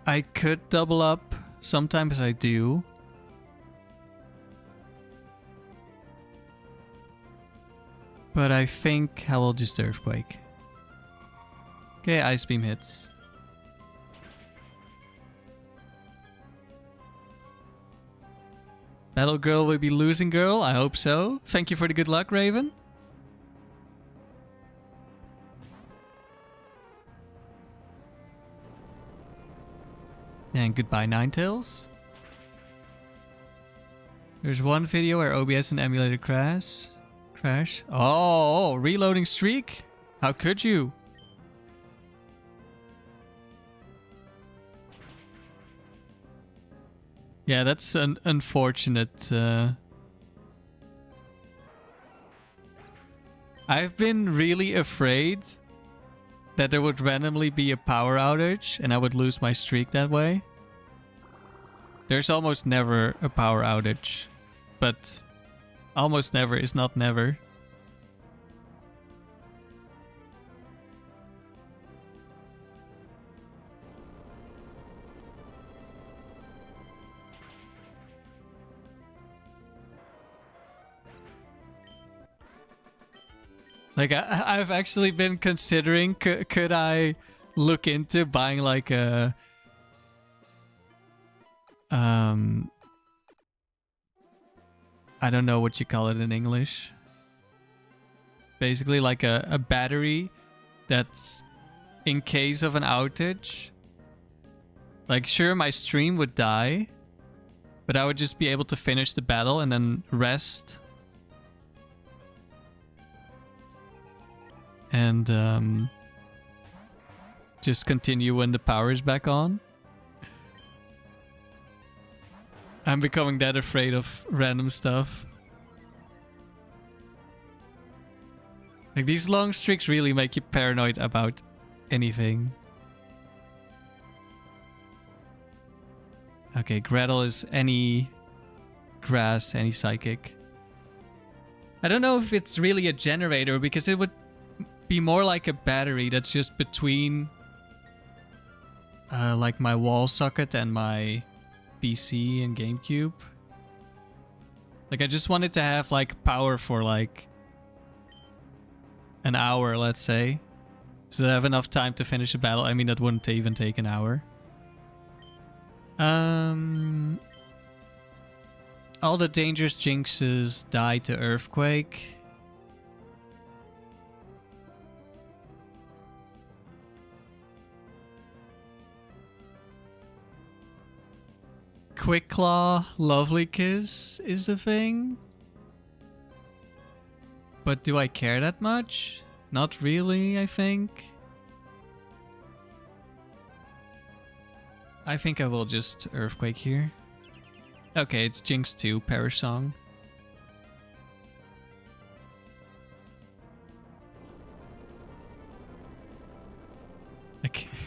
I could double up. Sometimes I do. But I think I will just Earthquake. Okay, Ice Beam hits. Battle Girl will be losing girl. I hope so. Thank you for the good luck, Raven. And goodbye, Ninetales. There's one video where OBS and emulator crash. Oh, reloading streak? How could you? Yeah, that's an unfortunate... I've been really afraid that there would randomly be a power outage and I would lose my streak that way. There's almost never a power outage, but almost never is not never. Like, I've actually been considering, could I look into buying like a... I don't know what you call it in English. Basically like a battery that's in case of an outage. Like, sure, my stream would die, but I would just be able to finish the battle and then rest. And just continue when the power is back on. I'm becoming that afraid of random stuff. Like, these long streaks really make you paranoid about anything. Okay, Gretel is any grass, any psychic. I don't know if it's really a generator because it would be more like a battery that's just between like my wall socket and my PC and GameCube. Like, I just wanted to have like power for like an hour, let's say, so that I have enough time to finish a battle. I mean, that wouldn't even take an hour. All the dangerous jinxes die to Earthquake. Quick Claw, Lovely Kiss is a thing. But do I care that much? Not really, I think. I think I will just Earthquake here. Okay, it's Jinx 2, Perish Song.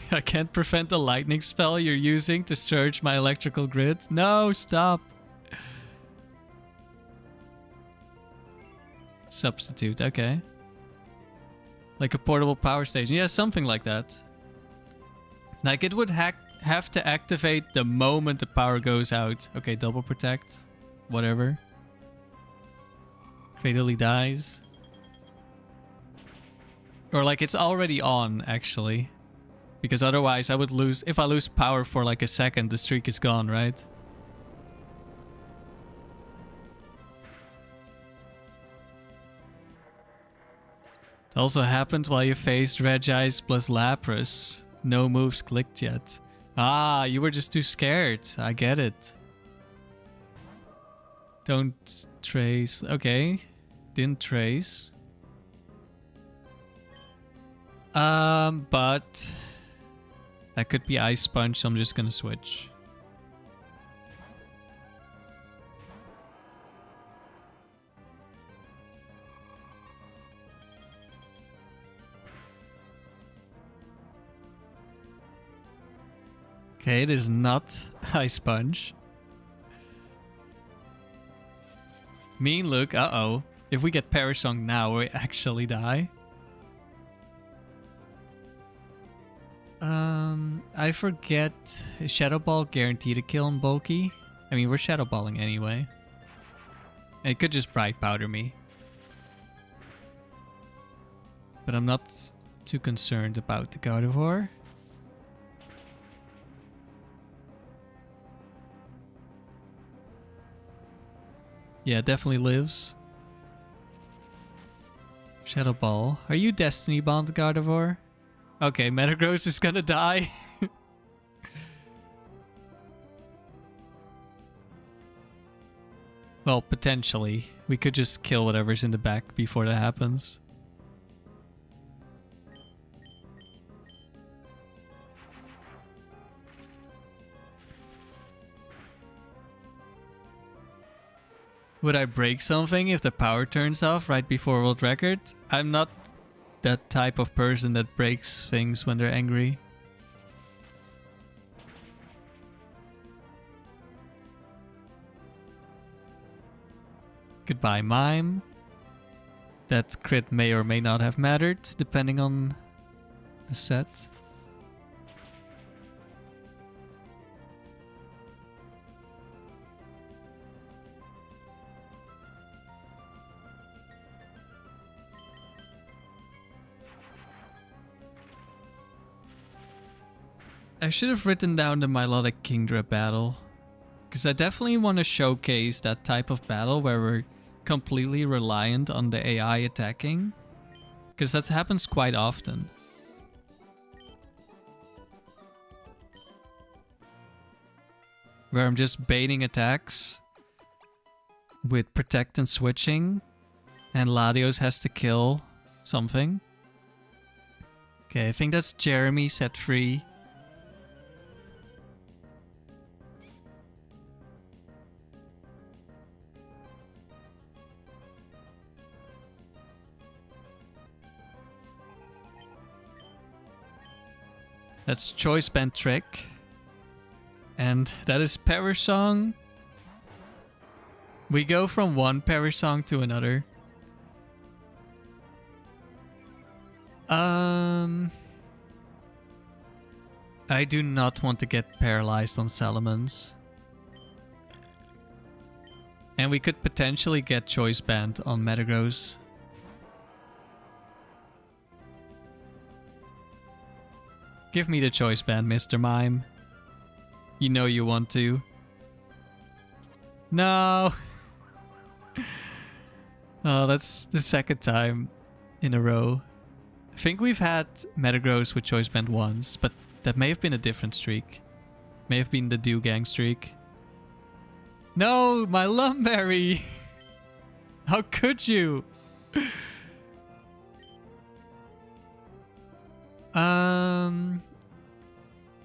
I can't prevent the lightning spell you're using to surge my electrical grid. No, stop. Substitute, okay. Like a portable power station. Yeah, something like that. Like it would have to activate the moment the power goes out. Okay, double protect. Whatever. Fatally dies. Or like it's already on, actually. Because otherwise I would lose... If I lose power for like a second, the streak is gone, right? It also happened while you faced regice plus Lapras. No moves clicked yet. Ah, you were just too scared. I get it. Don't trace. Okay. Didn't trace. But... That could be Ice Punch, so I'm just gonna switch. Okay, it is not Ice Punch. Mean look, uh-oh. If we get Perish Song now, we actually die. I forget. Is Shadow Ball guaranteed a kill on bulky? I mean, we're Shadow Balling anyway. It could just Bright Powder me. But I'm not too concerned about the Gardevoir. Yeah, definitely lives. Shadow Ball. Are you Destiny Bond, Gardevoir? Okay, Metagross is gonna die. Well, potentially. We could just kill whatever's in the back before that happens. Would I break something if the power turns off right before world record? I'm not that type of person that breaks things when they're angry. Goodbye, Mime. That crit may or may not have mattered, depending on the set. I should have written down the Milotic Kingdra battle. Because I definitely want to showcase that type of battle where we're completely reliant on the AI attacking. Because that happens quite often. Where I'm just baiting attacks with protect and switching. And Latios has to kill something. Okay, I think that's Jeremy set free. That's Choice Band Trick. And that is Perish Song. We go from one Perish Song to another. I do not want to get paralyzed on Salamence. And we could potentially get Choice Band on Metagross. Give me the Choice Band, Mr. Mime. You know you want to. No! Oh, that's the second time in a row. I think we've had Metagross with Choice Band once, but that may have been a different streak. May have been the Dew Gang streak. No, my Lum Berry! How could you?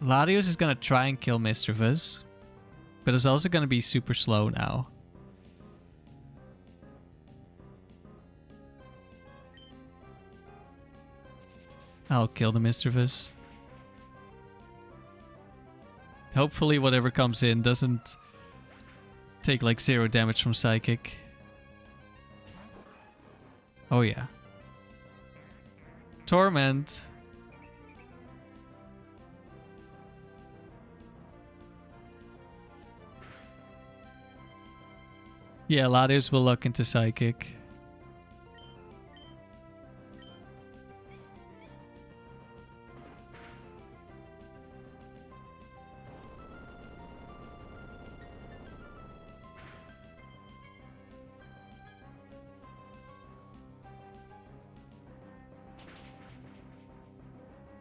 Latios is gonna try and kill Mischievous. But it's also going to be super slow now. I'll kill the Mischievous. Hopefully whatever comes in doesn't take like 0 damage from Psychic. Oh yeah. Torment. Yeah, Latios will look into Psychic.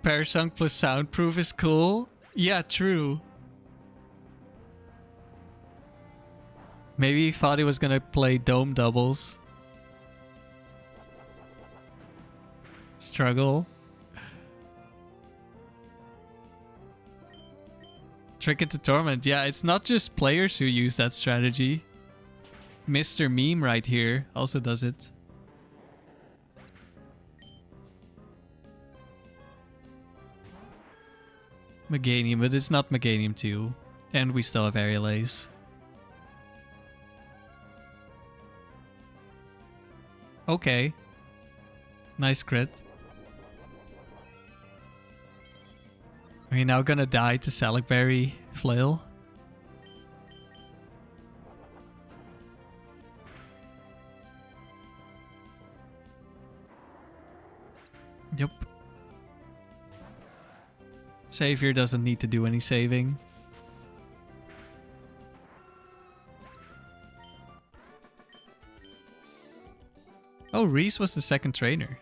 Parasunk plus Soundproof is cool. Yeah, true. Maybe he thought he was gonna play Dome Doubles. Struggle. Trick into Torment. Yeah, it's not just players who use that strategy. Mr. Meme right here also does it. Meganium, but it's not Meganium 2. And we still have Aerialace. Okay. Nice crit. Are you now gonna die to Lum Berry Flail? Yep. Saviour doesn't need to do any saving. Oh, Reese was the second trainer.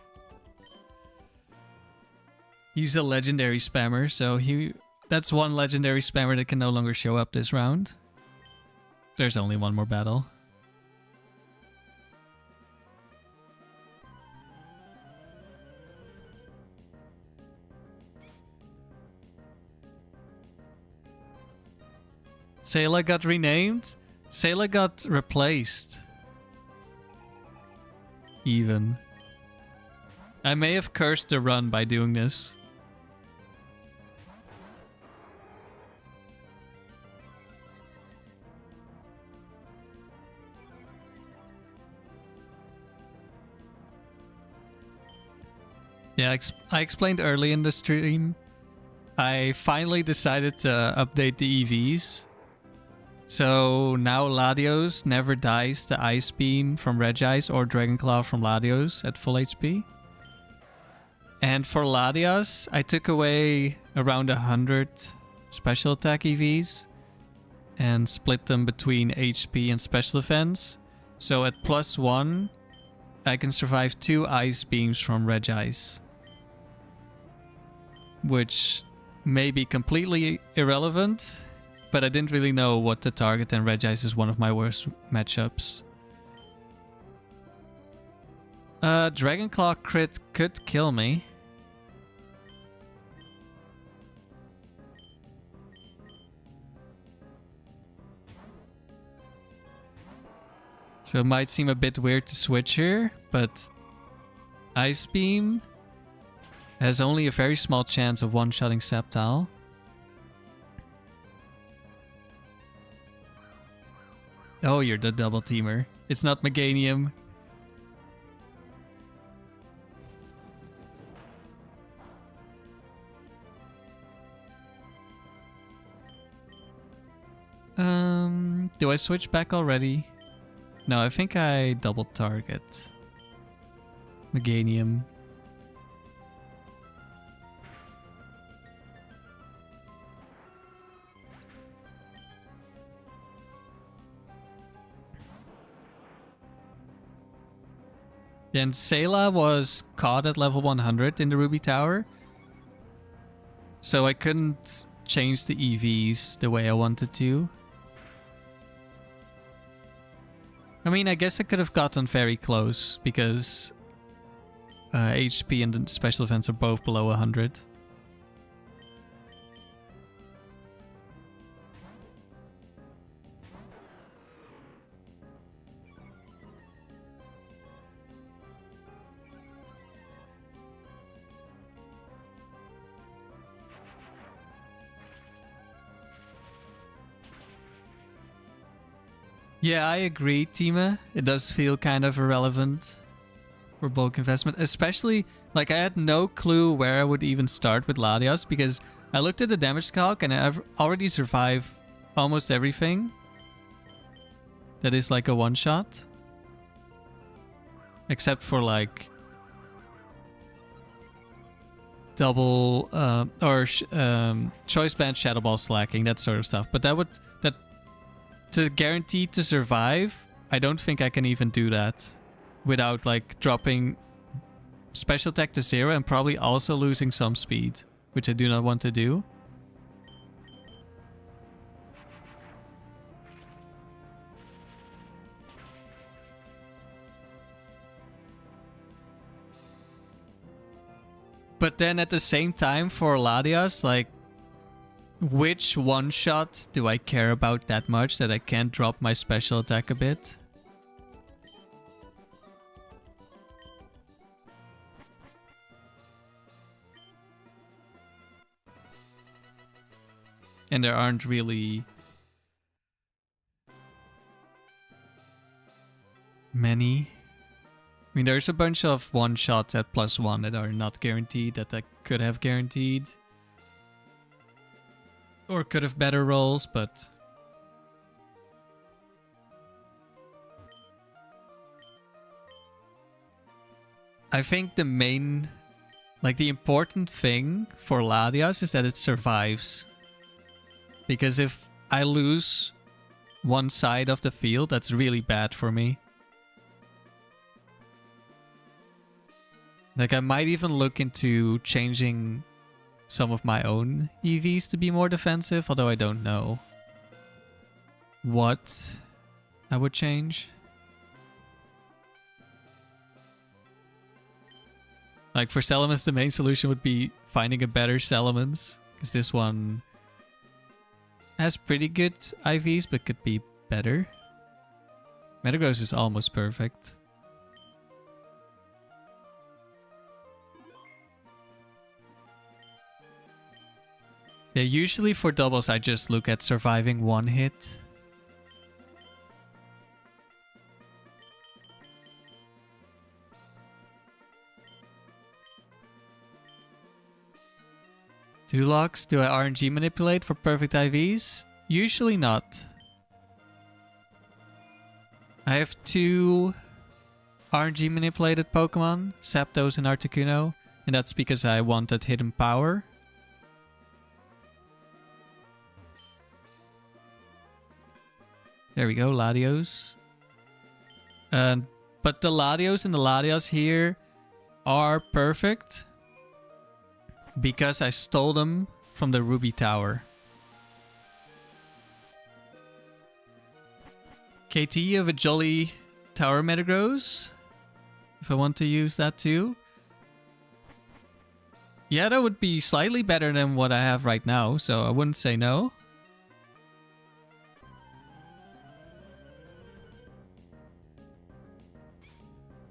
He's a legendary spammer, so that's one legendary spammer that can no longer show up this round. There's only one more battle. Sayla got renamed? Sayla got replaced. Even. I may have cursed the run by doing this. Yeah, I explained early in the stream. I finally decided to update the EVs. So now Latios never dies to Ice Beam from Regice or Dragonclaw from Latios at full HP. And for Latias, I took away around 100 special attack EVs and split them between HP and special defense. So at +1, I can survive 2 Ice Beams from Regice. Which may be completely irrelevant, but I didn't really know what to target, and Regice is one of my worst matchups. Dragonclaw crit could kill me. So it might seem a bit weird to switch here, but Ice Beam has only a very small chance of one-shotting Sceptile. Oh, you're the double teamer. It's not Meganium. Do I switch back already? No, I think I double target Meganium. And Sayla was caught at level 100 in the Ruby Tower. So I couldn't change the EVs the way I wanted to. I mean, I guess I could have gotten very close because HP and the special defense are both below 100. Yeah, I agree, Tima. It does feel kind of irrelevant for bulk investment. Especially, like, I had no clue where I would even start with Latias because I looked at the damage calc and I've already survived almost everything. That is like a one-shot. Except for, like, double choice band, shadow ball, slacking, that sort of stuff. But to guarantee to survive, I don't think I can even do that without like dropping special attack to 0 and probably also losing some speed, which I do not want to do. But then at the same time for Latias, like, which one-shot do I care about that much that I can't drop my special attack a bit? And there aren't really many. I mean, there's a bunch of one-shots at +1 that are not guaranteed that I could have guaranteed. Or could have better rolls, but... I think the main... like, the important thing for Latias is that it survives. Because if I lose one side of the field, that's really bad for me. Like, I might even look into changing some of my own EVs to be more defensive, although I don't know what I would change. Like, for Salamence, the main solution would be finding a better Salamence, because this one has pretty good IVs, but could be better. Metagross is almost perfect. Yeah, usually for doubles I just look at surviving one hit. Two locks, do I RNG manipulate for perfect IVs? Usually not. I have two RNG manipulated Pokemon, Zapdos and Articuno, and that's because I wanted hidden power. There we go, Latios. But the Latios and the Latias here are perfect because I stole them from the Ruby Tower. KT, you have a Jolly Tower Metagross, if I want to use that too. Yeah, that would be slightly better than what I have right now, so I wouldn't say no.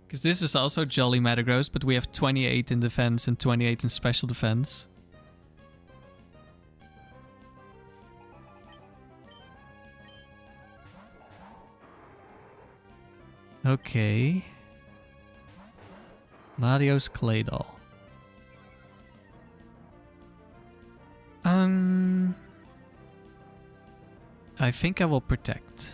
Because this is also Jolly Metagross, but we have 28 in defense and 28 in special defense. Okay. Latios Claydol. I think I will protect.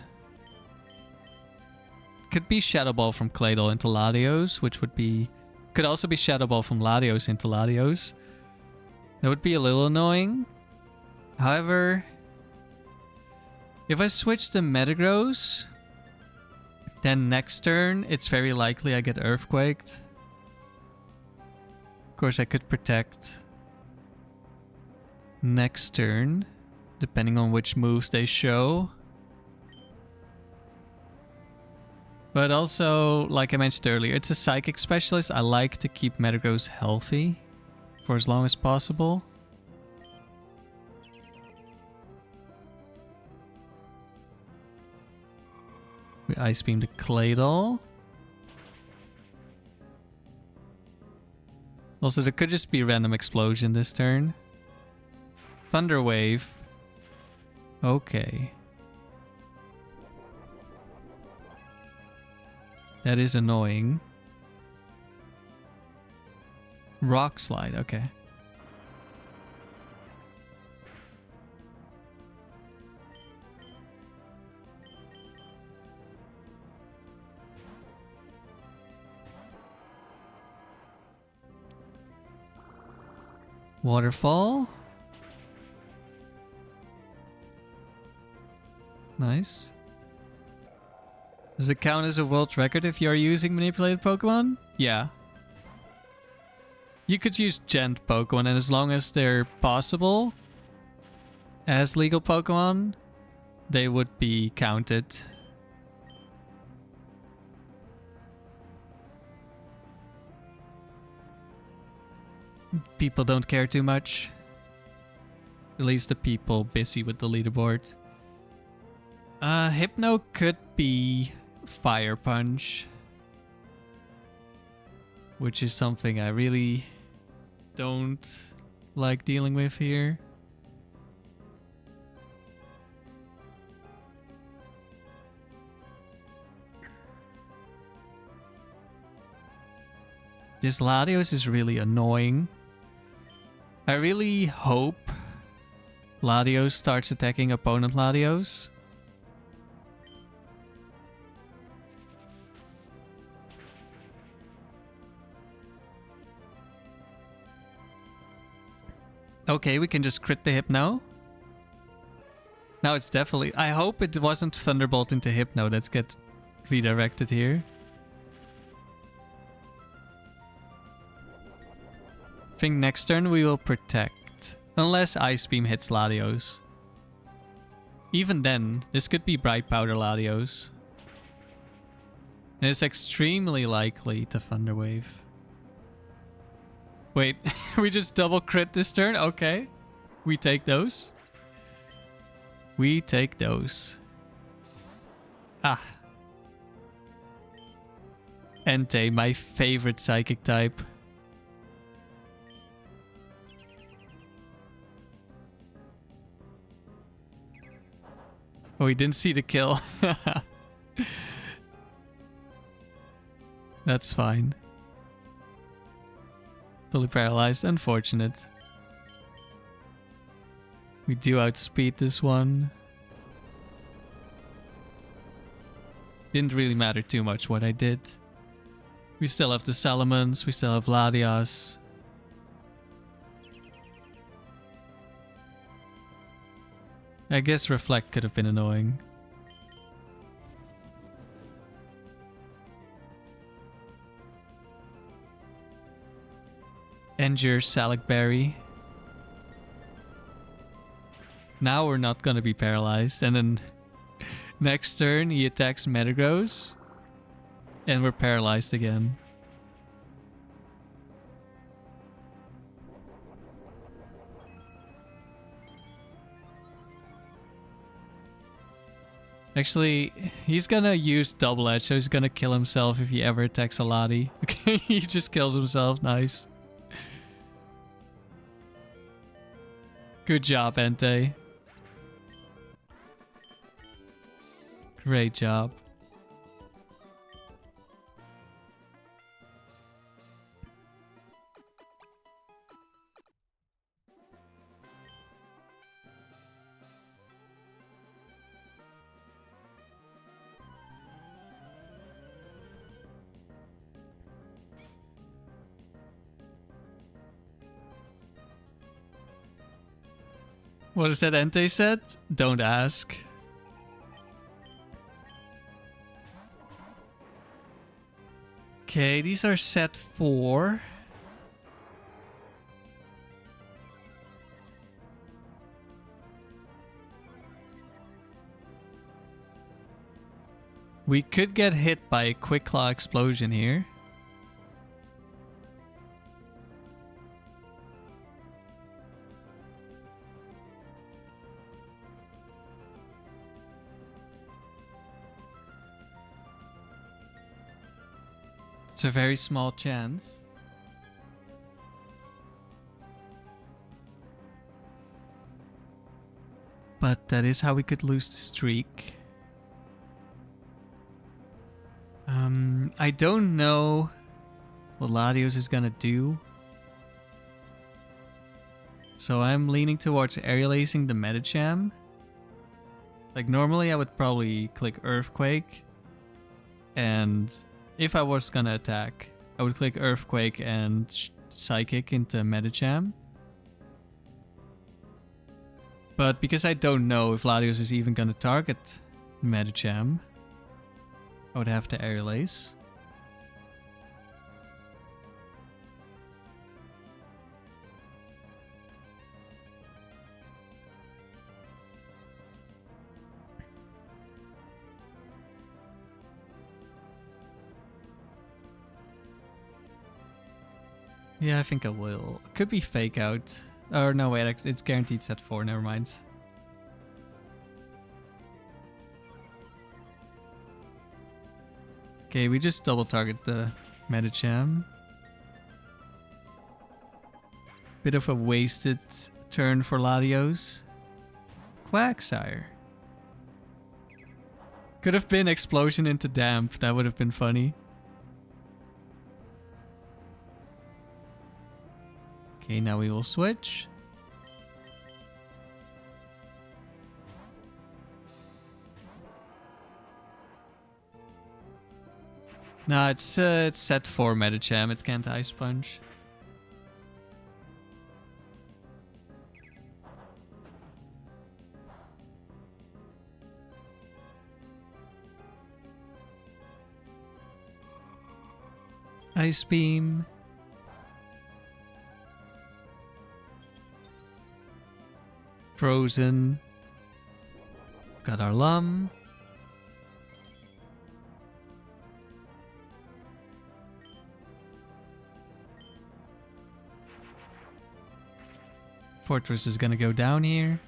Could be Shadow Ball from Claydol into Latios, which would be... Could also be Shadow Ball from Latios into Latios. That would be a little annoying. However, if I switch to Metagross, then next turn it's very likely I get Earthquaked. Of course, I could protect next turn, depending on which moves they show. But also, like I mentioned earlier, it's a Psychic Specialist. I like to keep Metagross healthy for as long as possible. We Ice Beam the Claydol. Also, there could just be a random explosion this turn. Thunder Wave. Okay. That is annoying. Rock slide, okay. Waterfall. Nice. Does it count as a world record if you are using manipulated Pokemon? Yeah. You could use gent Pokemon, and as long as they're possible as legal Pokemon, they would be counted. People don't care too much. At least the people busy with the leaderboard. Hypno could be Fire Punch, which is something I really don't like dealing with here. This Latios is really annoying. I really hope Latios starts attacking opponent Latios. Okay, we can just crit the Hypno. Now it's definitely... I hope it wasn't Thunderbolt into Hypno that gets redirected here. I think next turn we will protect. Unless Ice Beam hits Latios. Even then, this could be Bright Powder Latios. And it's extremely likely to Thunder Wave. Wait, we just double crit this turn? Okay. We take those. We take those. Ah. Entei, my favorite psychic type. Oh, he didn't see the kill. That's fine. Fully paralyzed, unfortunate. We do outspeed this one. Didn't really matter too much what I did. We still have the Salamence, we still have Latias. I guess Reflect could have been annoying. Endure Salic Berry. Now we're not gonna be paralyzed. And then next turn he attacks Metagross. And we're paralyzed again. Actually, he's gonna use Double Edge, so he's gonna kill himself if he ever attacks a Lati. Okay, he just kills himself. Nice. Good job, Entei. Great job. What is that Entei said? Don't ask. Okay, these are set 4. We could get hit by a Quick Claw explosion here. It's a very small chance. But that is how we could lose the streak. I don't know what Latios is gonna do. So I'm leaning towards aerial acing the Metacham. Like normally I would probably click Earthquake. And if I was gonna attack, I would click Earthquake and Psychic into Metacham. But because I don't know if Latios is even gonna target Metacham, I would have to aerial ace. Yeah, I think I will. Could be fake out. Or no, wait, it's guaranteed set 4, never mind. Okay, we just double target the Metacham. Bit of a wasted turn for Latios. Quagsire. Could have been Explosion into Damp, that would have been funny. Okay, now we will switch. No, it's set 4 Metacham, it can't Ice Punch. Ice Beam. Frozen. Got our Lum. Fortress is gonna go down here.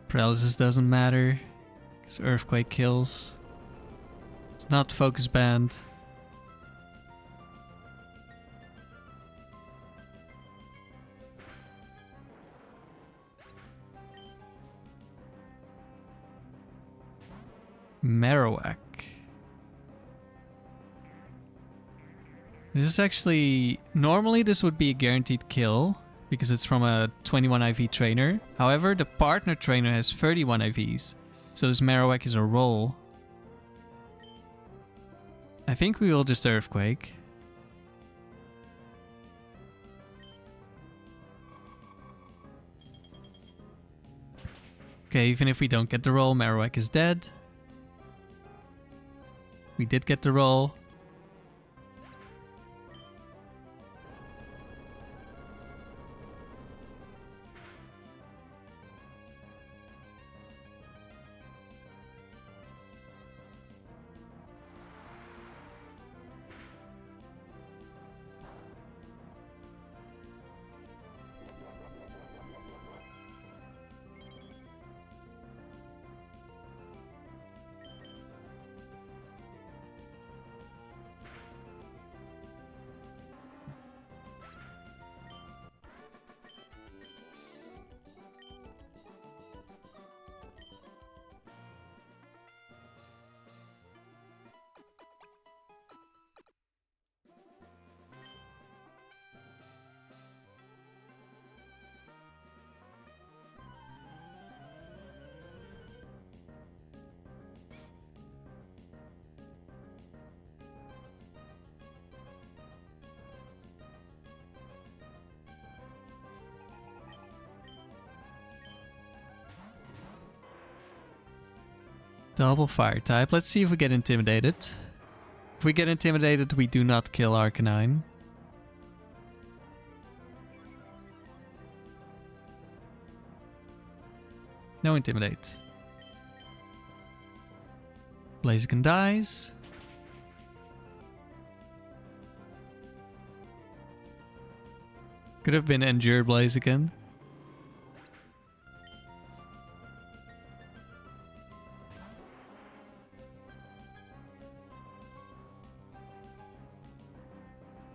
Paralysis doesn't matter, because Earthquake kills. It's not Focus Band. Marowak. This is actually... Normally this would be a guaranteed kill, because it's from a 21 IV trainer. However, the partner trainer has 31 IVs, so this Marowak is a roll. I think we will just Earthquake. Okay, even if we don't get the roll, Marowak is dead. We did get the roll. Double fire type. Let's see if we get intimidated. If we get intimidated, we do not kill Arcanine. No intimidate. Blaziken dies. Could have been Endure Blaziken.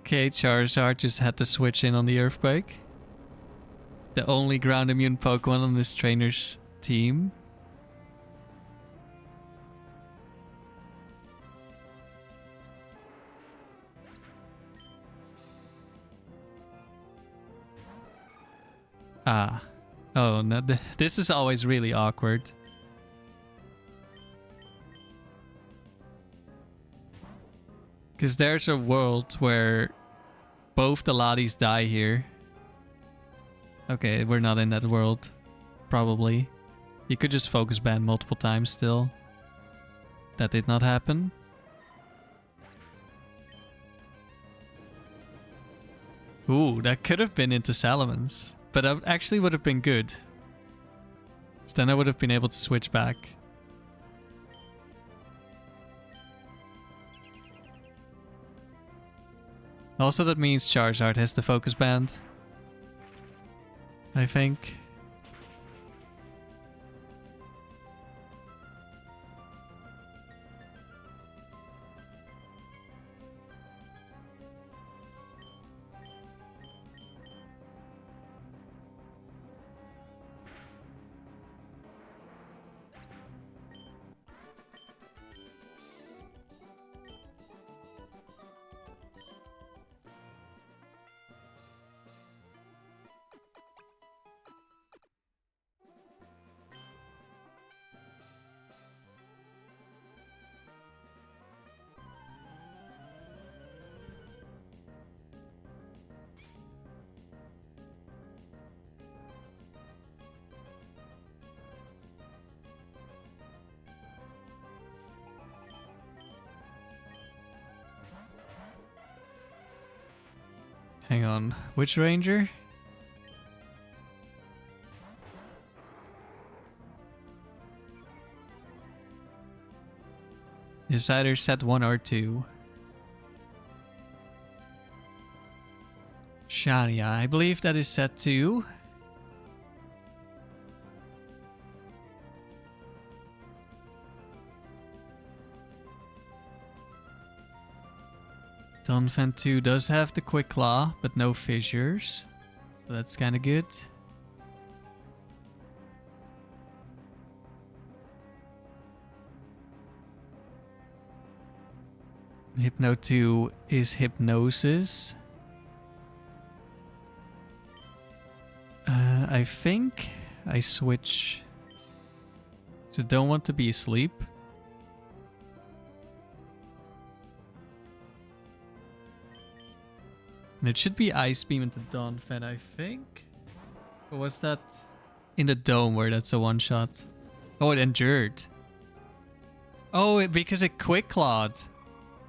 Okay, Charizard just had to switch in on the Earthquake. The only ground immune Pokemon on this trainer's team. Ah. Oh, no, this is always really awkward. Because there's a world where both the Latias die here. Okay, we're not in that world. Probably. You could just focus ban multiple times still. That did not happen. Ooh, that could have been into Salamence. But that actually would have been good. So then I would have been able to switch back. Also, that means Charizard has the focus band. I think. Hang on, which ranger? It's either set 1 or 2. Shania, I believe that is set 2. Donphan 2 does have the Quick Claw, but no fissures. So that's kind of good. Hypno 2 is Hypnosis. I think I switch to Don't Want to Be Asleep. And it should be Ice Beam into Donphan, I think. Or was that in the Dome where that's a one-shot? Oh, it endured. Oh, because it Quick Clawed.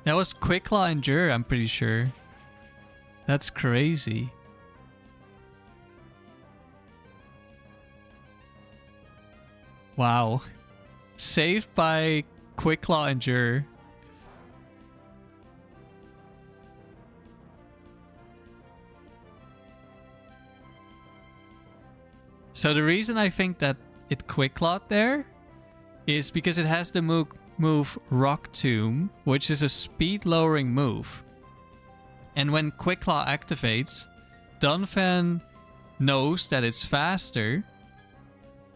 That was Quick Claw Endure, I'm pretty sure. That's crazy. Wow. Saved by Quick Claw Endure. So the reason I think that it Quick Clawed there is because it has the move Rock Tomb, which is a speed lowering move. And when Quick Claw activates, Donphan knows that it's faster,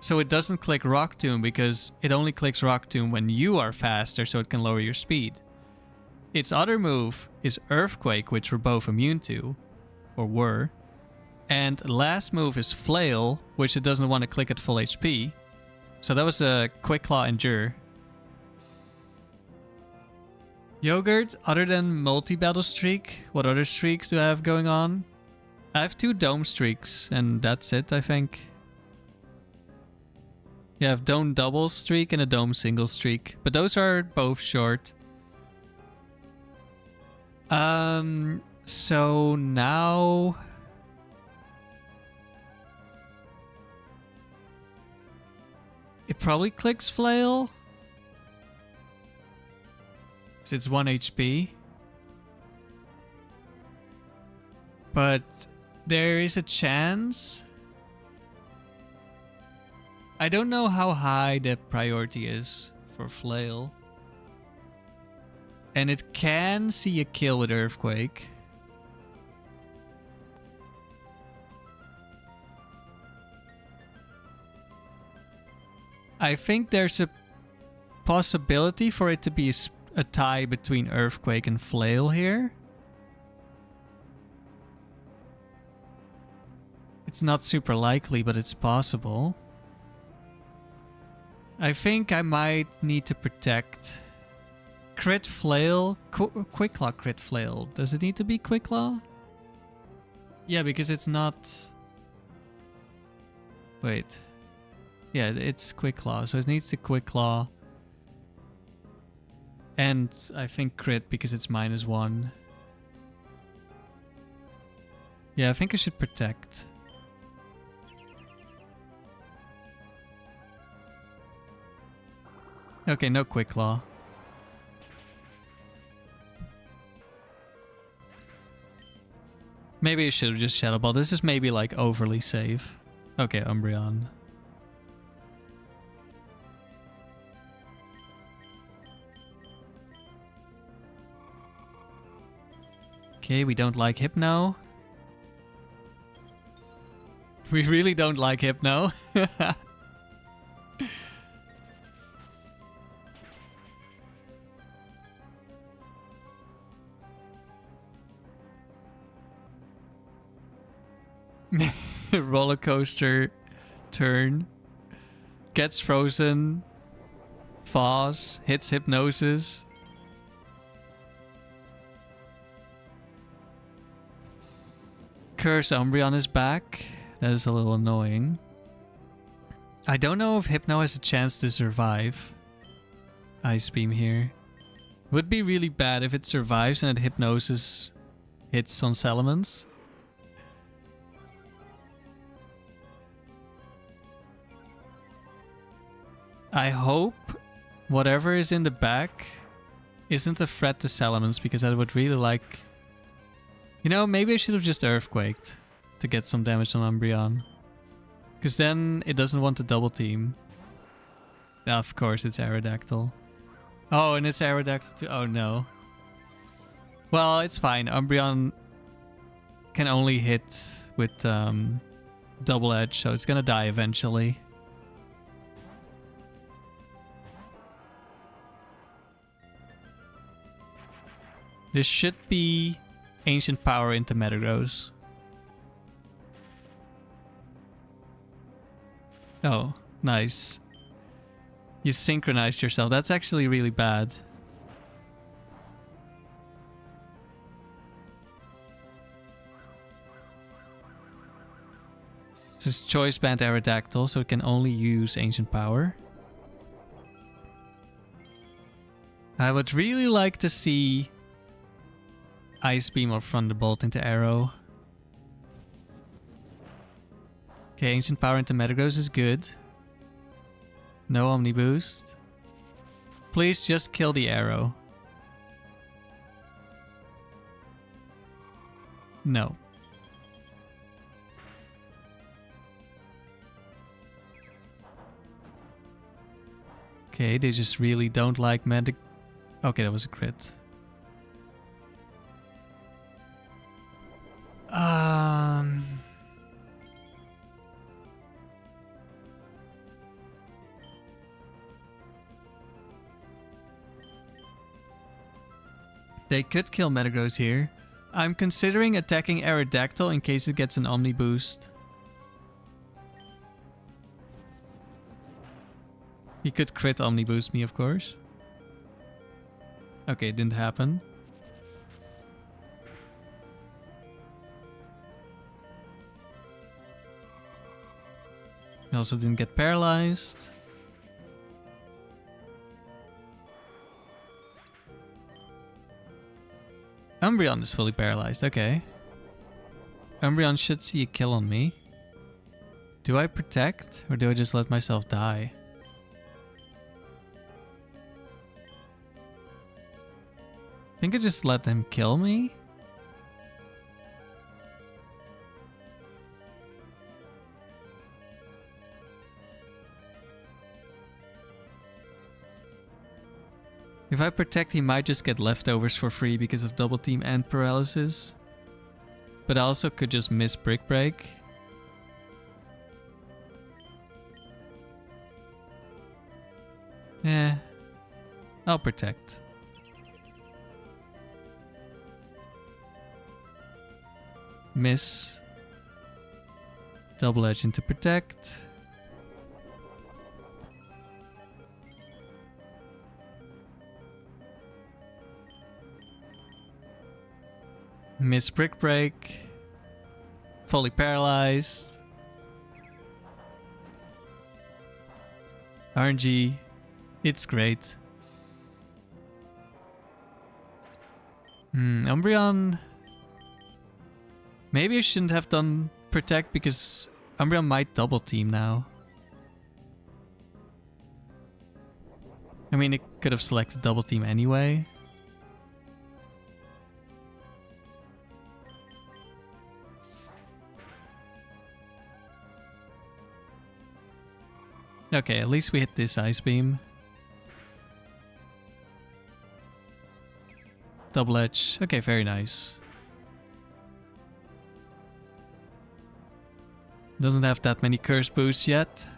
so it doesn't click Rock Tomb because it only clicks Rock Tomb when you are faster, so it can lower your speed. Its other move is Earthquake, which we're both immune to, or were. And last move is Flail, which it doesn't want to click at full HP. So that was a Quick Claw Endure. Yogurt, other than multi-battle streak, what other streaks do I have going on? I have 2 dome streaks, and that's it, I think. You have dome double streak and a dome single streak, but those are both short. So now it probably clicks Flail. It's 1 HP. But there is a chance. I don't know how high the priority is for Flail. And it can see a kill with Earthquake. I think there's a possibility for it to be a tie between Earthquake and Flail here. It's not super likely, but it's possible. I think I might need to protect. Crit Flail. Quick Claw Crit Flail. Does it need to be Quick Claw? Yeah, because it's not... Wait. Yeah, it's Quick Claw, so it needs the Quick Claw. And I think Crit because it's -1. Yeah, I think I should protect. Okay, no Quick Claw. Maybe I should have just Shadow Ball. This is maybe like overly safe. Okay, Umbreon. Okay, we don't like Hypno. We really don't like Hypno. Roller coaster turn. Gets frozen. Falls. Hits Hypnosis. Curse Umbreon is back. That is a little annoying. I don't know if Hypno has a chance to survive Ice Beam here. Would be really bad if it survives and it Hypnosis hits on Salamence. I hope whatever is in the back isn't a threat to Salamence, because I would really like... You know, maybe I should have just Earthquaked to get some damage on Umbreon. Because then it doesn't want to double team. Of course, it's Aerodactyl. Oh, and it's Aerodactyl too. Oh no. Well, it's fine. Umbreon can only hit with double edge, so it's gonna die eventually. This should be Ancient Power into Metagross. Oh, nice. You synchronized yourself. That's actually really bad. This is Choice Band Aerodactyl, so it can only use Ancient Power. I would really like to see Ice Beam or Thunderbolt into Arrow. Okay, Ancient Power into Metagross is good. No Omni Boost. Please just kill the Arrow. No. Okay, they just really don't like Metagross. Okay, that was a crit. They could kill Metagross here. I'm considering attacking Aerodactyl in case it gets an Omni Boost. He could crit Omni Boost me, of course. Okay, it didn't happen. I also didn't get paralyzed. Umbreon is fully paralyzed, okay. Umbreon should see a kill on me. Do I protect or do I just let myself die? I think I just let them kill me. If I protect, he might just get leftovers for free because of double team and paralysis. But I also could just miss Brick Break. Eh, I'll protect. Miss. Double edge into protect. Miss Brick Break. Fully paralyzed. RNG. It's great. Umbreon. Maybe I shouldn't have done protect because Umbreon might double team now. I mean, it could have selected double team anyway. Okay, at least we hit this Ice Beam. Double edge. Okay, very nice. Doesn't have that many curse boosts yet.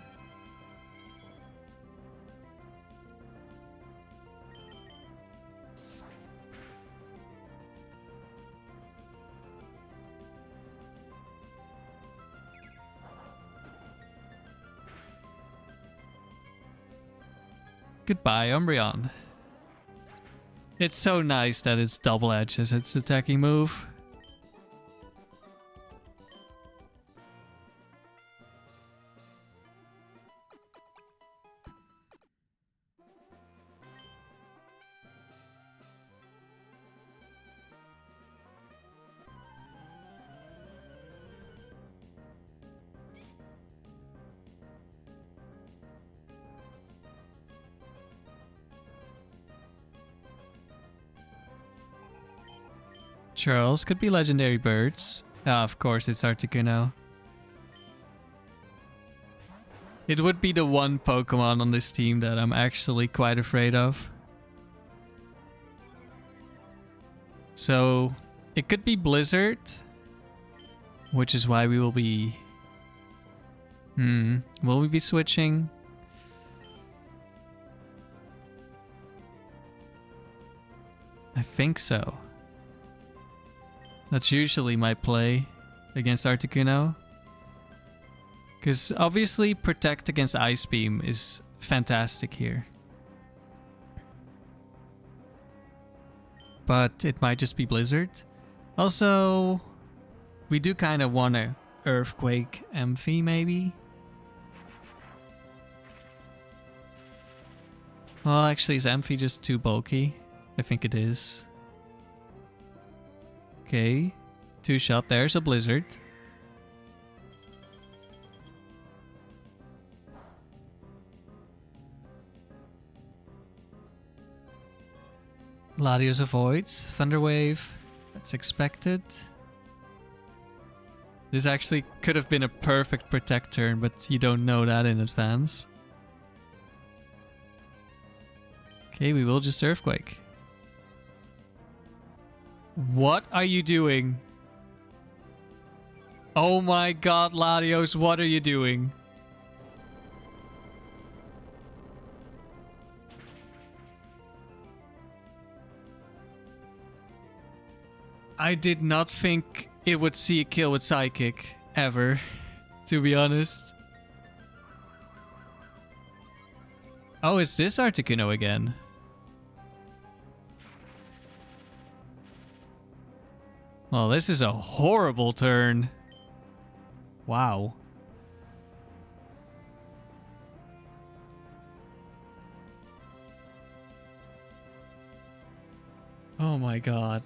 Goodbye, Umbreon. It's so nice that it's double edge as its attacking move. Charles could be legendary birds. Of course, it's Articuno. It would be the one Pokemon on this team that I'm actually quite afraid of. So, it could be Blizzard, which is why we will be... will we be switching? I think so. That's usually my play against Articuno. Because obviously Protect against Ice Beam is fantastic here. But it might just be Blizzard. Also, we do kind of want a Earthquake Amphi maybe. Well, actually is Amphi just too bulky? I think it is. Okay, 2-shot, there's a Blizzard. Latios avoids, Thunder Wave, that's expected. This actually could have been a perfect Protect turn, but you don't know that in advance. Okay, we will just Earthquake. What are you doing? Oh my god, Latios, what are you doing? I did not think it would see a kill with Psychic, ever, to be honest. Oh, is this Articuno again? Well, this is a horrible turn. Wow. Oh my god.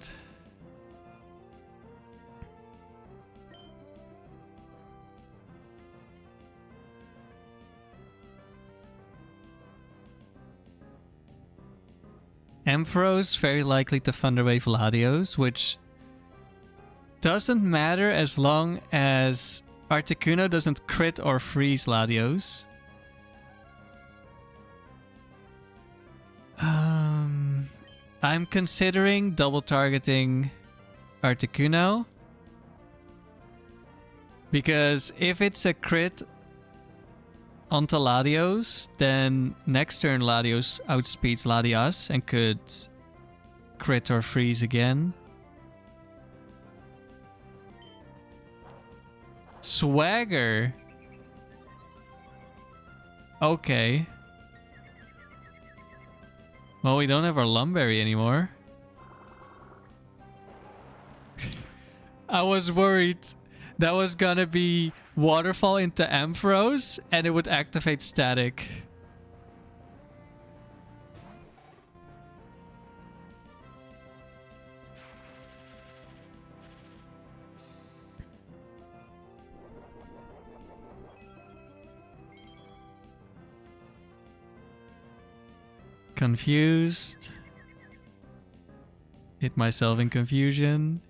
Ampharos very likely to Thunder Wave Latios, which doesn't matter as long as Articuno doesn't crit or freeze Latios. I'm considering double targeting Articuno. Because if it's a crit onto Latios, then next turn Latios outspeeds Latias and could crit or freeze again. Swagger. Okay. Well, we don't have our Lum Berry anymore. I was worried that was gonna be Waterfall into Ampharos and it would activate Static. Confused. Hit myself in confusion.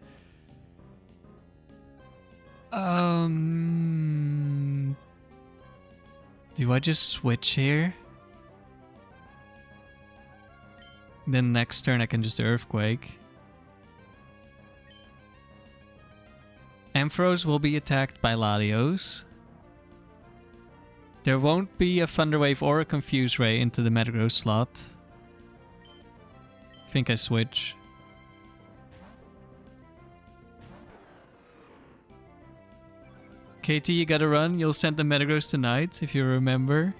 Do I just switch here? Then next turn I can just Earthquake. Ampharos will be attacked by Latios. There won't be a Thunderwave or a Confuse Ray into the Metagross slot. I think I switch. KT, you gotta run. You'll send the Metagross tonight, if you remember.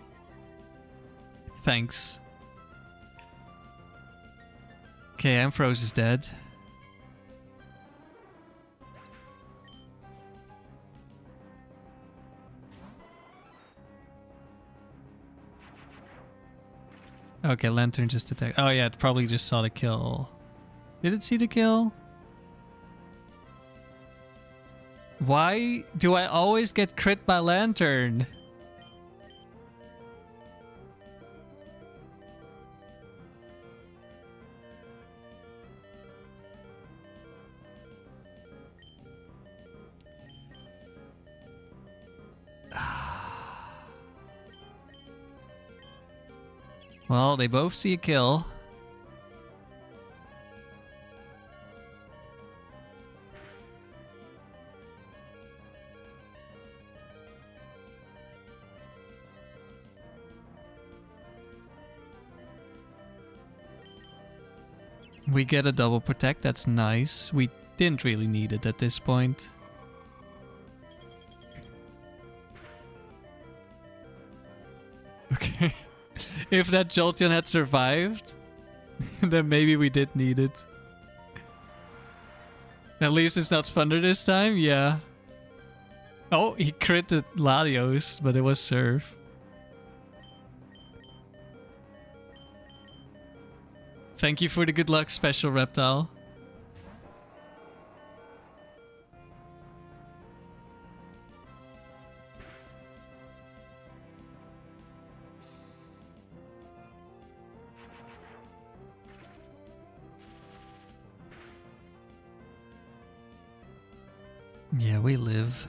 Thanks. Okay, Ampharos is dead. Okay, Lantern just attacked. Oh yeah, it probably just saw the kill. Did it see the kill? Why do I always get crit by Lantern? Well, they both see a kill. We get a double protect, that's nice. We didn't really need it at this point. Okay. If that Jolteon had survived, then maybe we did need it. At least it's not Thunder this time, yeah. Oh, he critted Latios, but it was Surf. Thank you for the good luck, Special Reptile. Yeah, we live.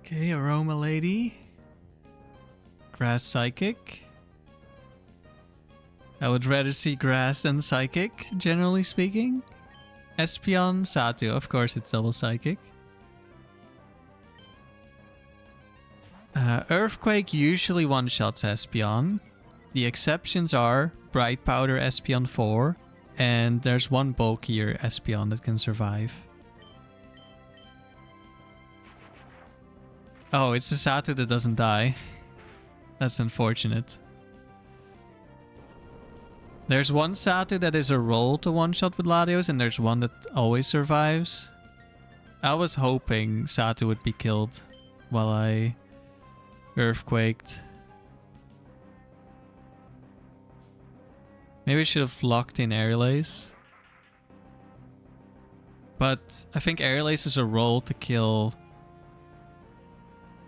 Okay, Aroma Lady. Grass Psychic. I would rather see Grass than Psychic, generally speaking. Espeon, Satu, of course it's double Psychic. Earthquake usually one-shots Espeon. The exceptions are Bright Powder Espeon 4, and there's one bulkier Espeon that can survive. Oh, it's the Satu that doesn't die. That's unfortunate. There's one Satu that is a roll to one-shot with Latios, and there's one that always survives. I was hoping Satu would be killed while I Earthquaked. Maybe I should have locked in Airlace. But I think Airlace is a roll to kill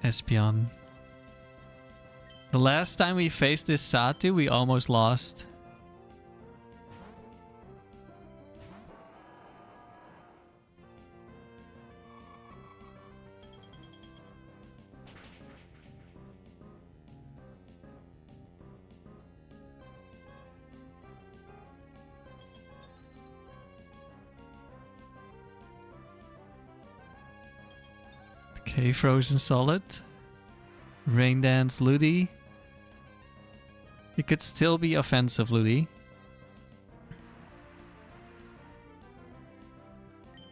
Espeon. The last time we faced this Satu, we almost lost. Okay, Frozen Solid. Rain Dance Ludi. It could still be offensive Ludi.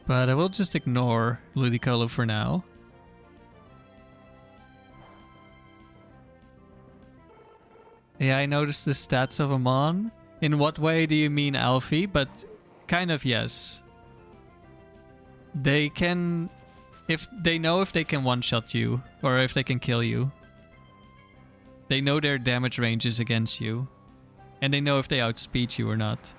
But I will just ignore Ludicolo for now. Yeah, I noticed the stats of Amon. In what way do you mean Alfie? But kind of yes. They can... If they know if they can one-shot you, or if they can kill you. They know their damage ranges against you. And they know if they outspeed you or not.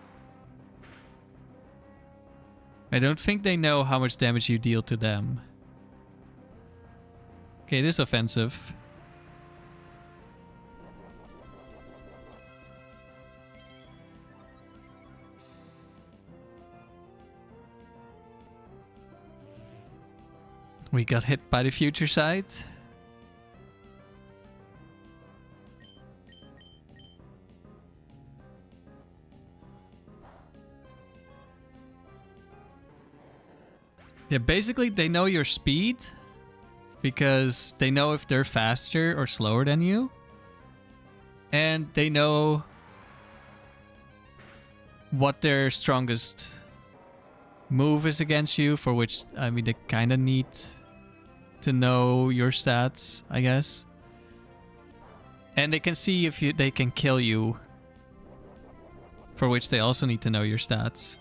I don't think they know how much damage you deal to them. Okay, this is offensive. We got hit by the future sight. Yeah, basically they know your speed because they know if they're faster or slower than you. And they know what their strongest move is against you, for which, I mean, they kind of need to know your stats, I guess. And they can see if they can kill you, for which they also need to know your stats.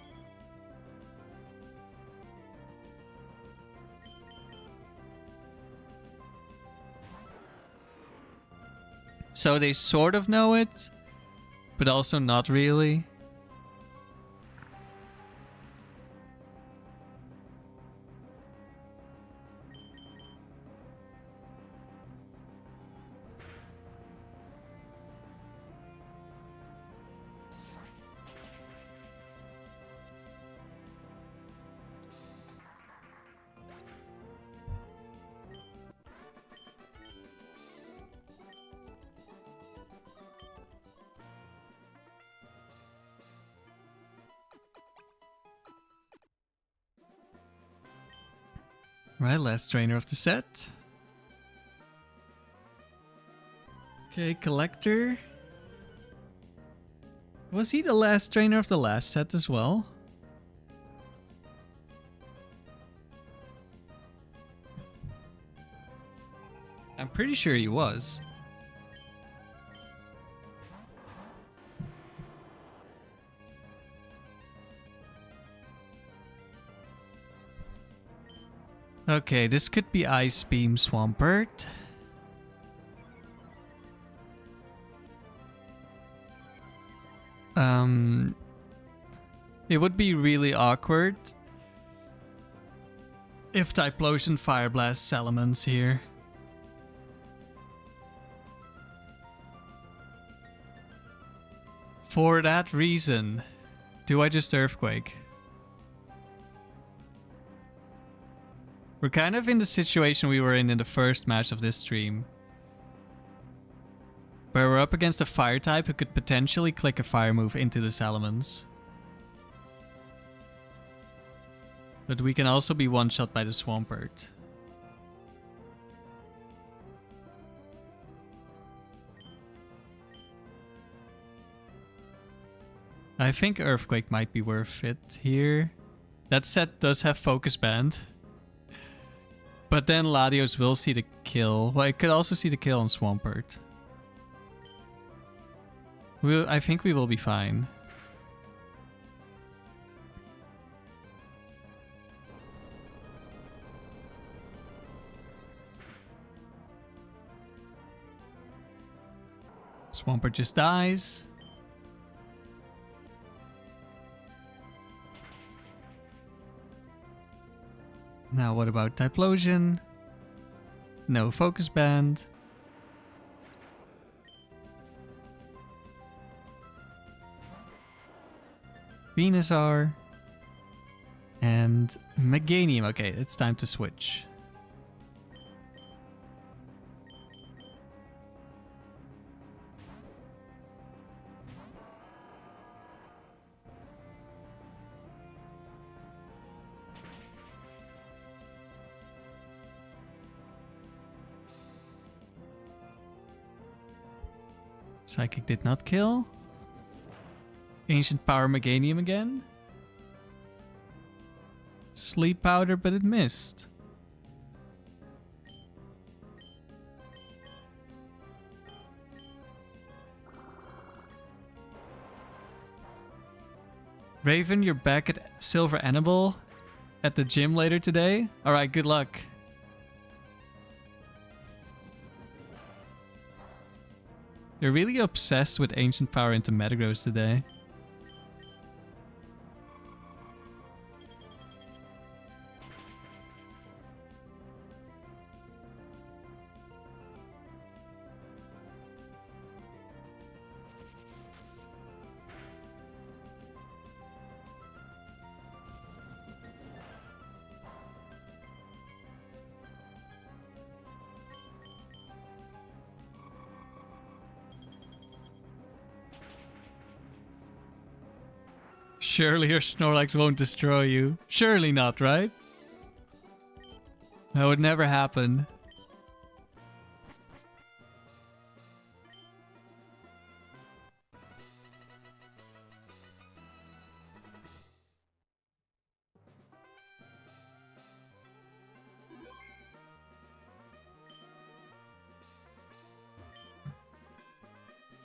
So they sort of know it, but also not really. Right, last trainer of the set. Okay, Collector. Was he the last trainer of the last set as well? I'm pretty sure he was. Okay, this could be Ice Beam Swampert. It would be really awkward if Typhlosion Fire Blast Salamence here. For that reason, do I just Earthquake? We're kind of in the situation we were in the first match of this stream, where we're up against a fire type who could potentially click a fire move into the Salamence. But we can also be one-shot by the Swampert. I think Earthquake might be worth it here. That set does have Focus Band. But then Latios will see the kill. Well, it could also see the kill on Swampert. I think we will be fine. Swampert just dies. Now what about Typhlosion? No Focus Band. Venusaur. And Meganium. Okay, it's time to switch. Psychic did not kill. Ancient Power Meganium again. Sleep Powder, but it missed. Raven, you're back at Silver Animal at the gym later today? Alright, good luck. You're really obsessed with Ancient Power into Metagross today. Surely your Snorlax won't destroy you. Surely not, right? That would never happen.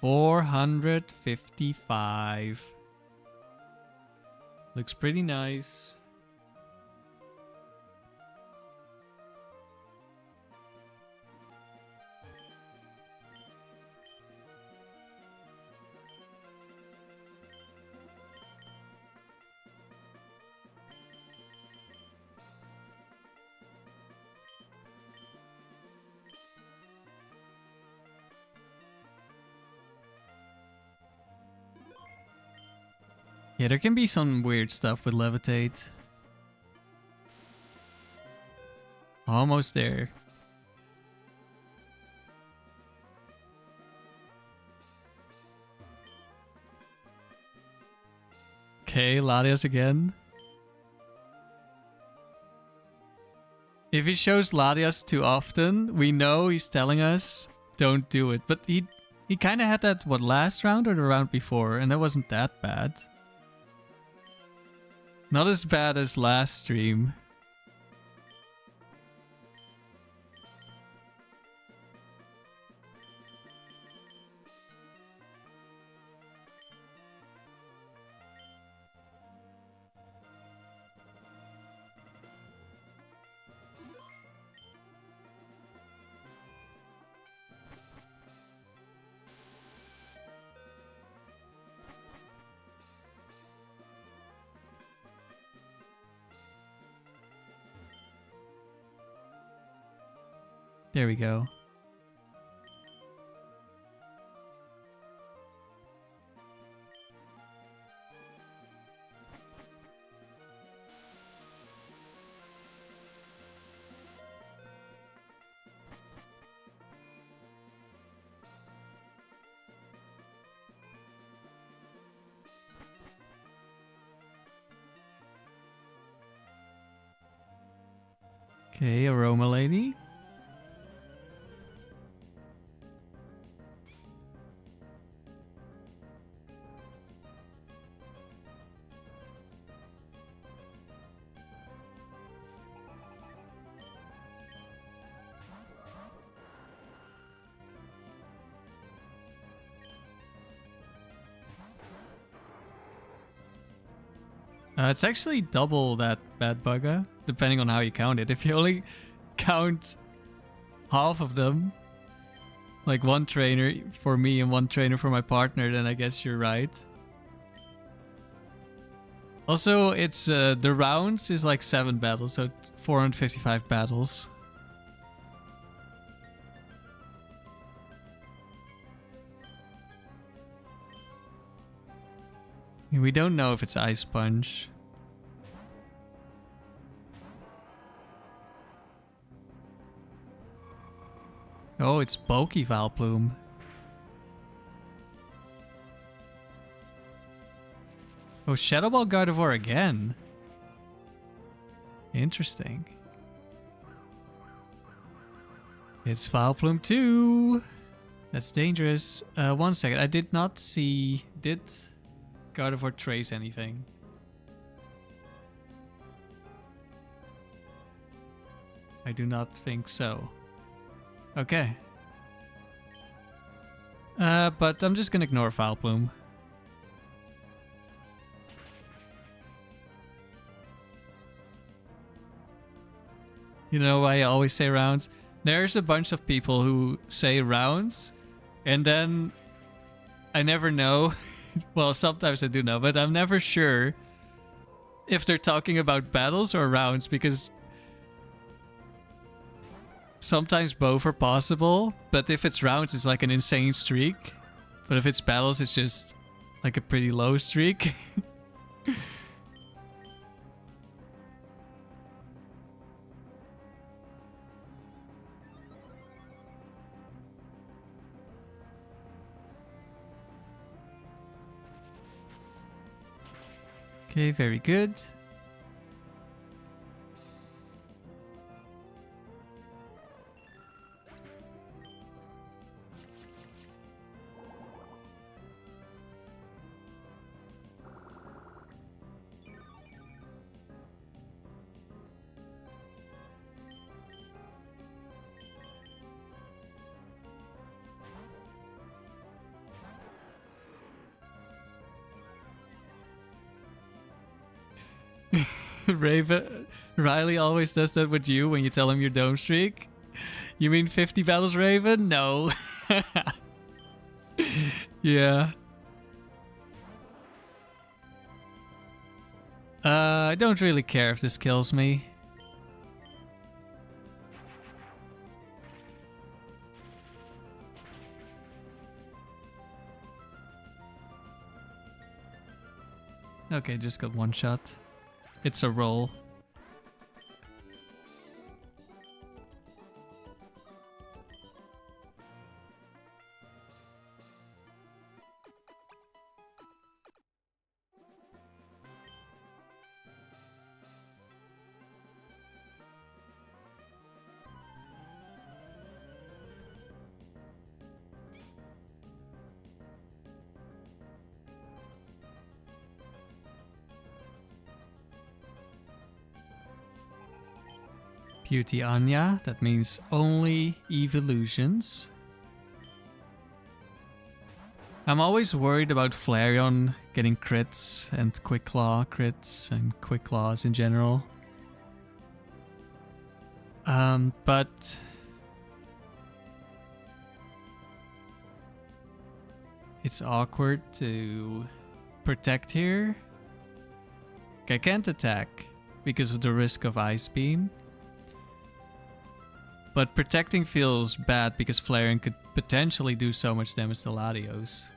$455. Looks pretty nice. Yeah, there can be some weird stuff with Levitate. Almost there. Okay, Latias again. If he shows Latias too often, we know he's telling us don't do it. But he kind of had that, what, last round or the round before? And that wasn't that bad. Not as bad as last stream. There we go. Okay, Aroma Lady. It's actually double that bad bugger, depending on how you count it. If you only count half of them, like one trainer for me and one trainer for my partner, then I guess you're right. Also, it's the rounds is like 7 battles, so 455 battles. We don't know if it's Ice Punch. Oh, it's Bulky Valplume. Oh, Shadow Ball Gardevoir again. Interesting. It's Valplume too. That's dangerous. 1 second. I did not see... Did Gardevoir trace anything? I do not think so. Okay. But I'm just gonna ignore Foul Plume. You know why I always say rounds? There's a bunch of people who say rounds, and then I never know. Well, sometimes I do know, but I'm never sure if they're talking about battles or rounds, because sometimes both are possible, but if it's rounds, it's like an insane streak. But if it's battles, it's just like a pretty low streak. Okay, very good. Riley always does that with you when you tell him your dome streak. You mean 50 battles, Raven? No. Yeah. I don't really care if this kills me. Okay, just got one shot. It's a roll. Beauty Anya, that means only evolutions. I'm always worried about Flareon getting crits and Quick Claw crits and Quick Claws in general. But it's awkward to protect here. I can't attack because of the risk of Ice Beam. But protecting feels bad because Flareon could potentially do so much damage to Latios.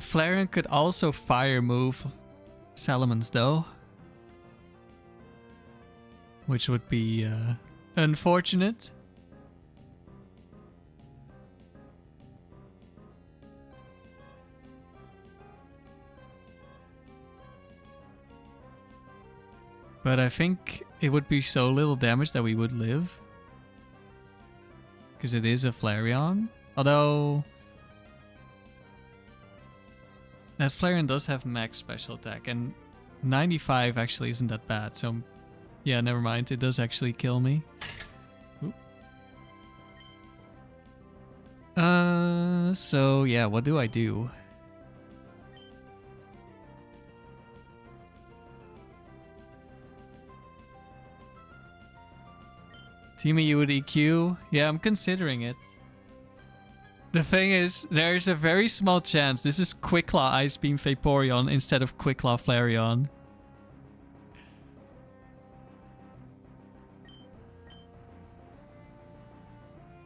Flareon could also fire move Salamence though. Which would be unfortunate. But I think it would be so little damage that we would live. Because it is a Flareon. Although that Flareon does have max special attack, and 95 actually isn't that bad, so yeah, never mind. It does actually kill me. Oop. So yeah, what do I do? Team you with EQ? Yeah, I'm considering it. The thing is, there's a very small chance this is Quick Claw Ice Beam Vaporeon instead of Quick Claw Flareon.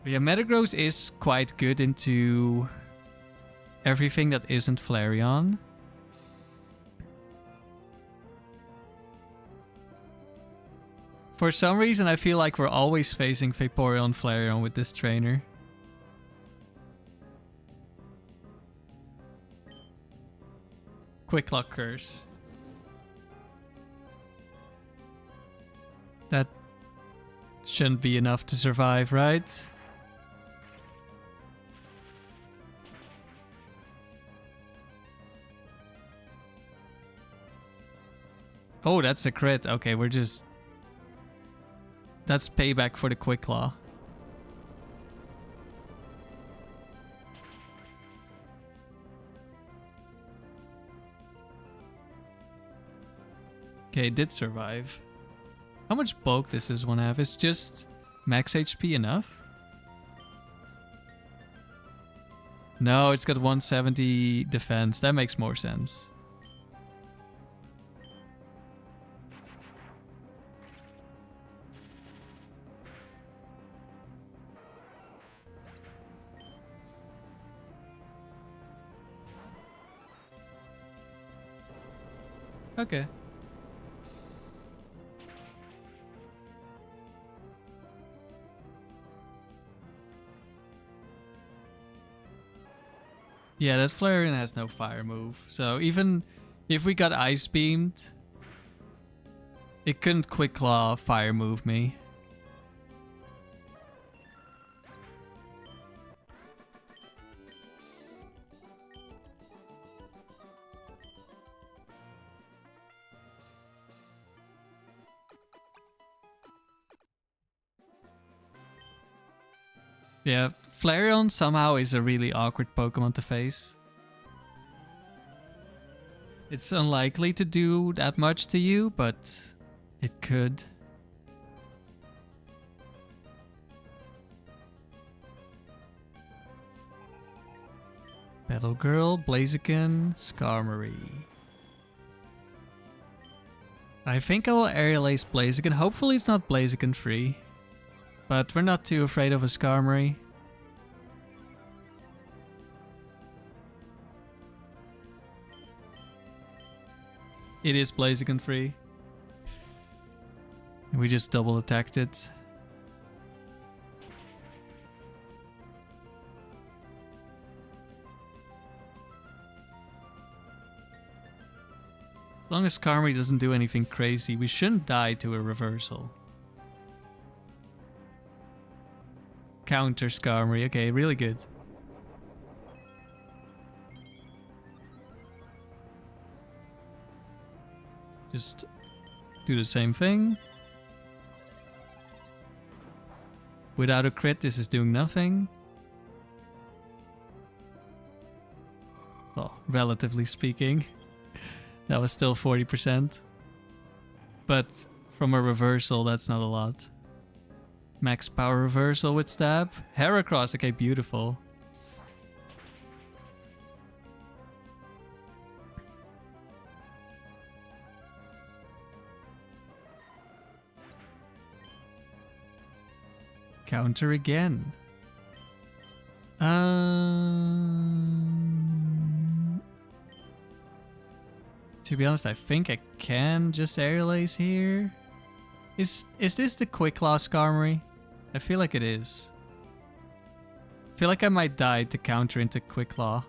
But yeah, Metagross is quite good into everything that isn't Flareon. For some reason, I feel like we're always facing Vaporeon Flareon with this trainer. Quick Lock Curse. That shouldn't be enough to survive, right? Oh, that's a crit. Okay, we're just... That's payback for the Quick Claw. Okay, it did survive. How much bulk does this one have? Is just max HP enough? No, it's got 170 defense. That makes more sense. Okay. Yeah, that Flareon has no fire move. So even if we got Ice Beamed, it couldn't Quick Claw fire move me. Yeah, Flareon somehow is a really awkward Pokemon to face. It's unlikely to do that much to you, but it could. Battle Girl, Blaziken, Skarmory. I think I will Aerial Ace Blaziken. Hopefully it's not Blaziken free. But we're not too afraid of a Skarmory. It is Blaziken free. We just double attacked it. As long as Skarmory doesn't do anything crazy, we shouldn't die to a reversal. Counter Skarmory. Okay, really good. Just do the same thing. Without a crit, this is doing nothing. Well, relatively speaking. That was still 40%. But from a reversal, that's not a lot. Max power reversal with stab. Heracross, okay, beautiful. Counter again. To be honest, I think I can just Aerial Ace here. Is this the Quick Claw Skarmory? I feel like it is. I feel like I might die to counter into Quick Claw.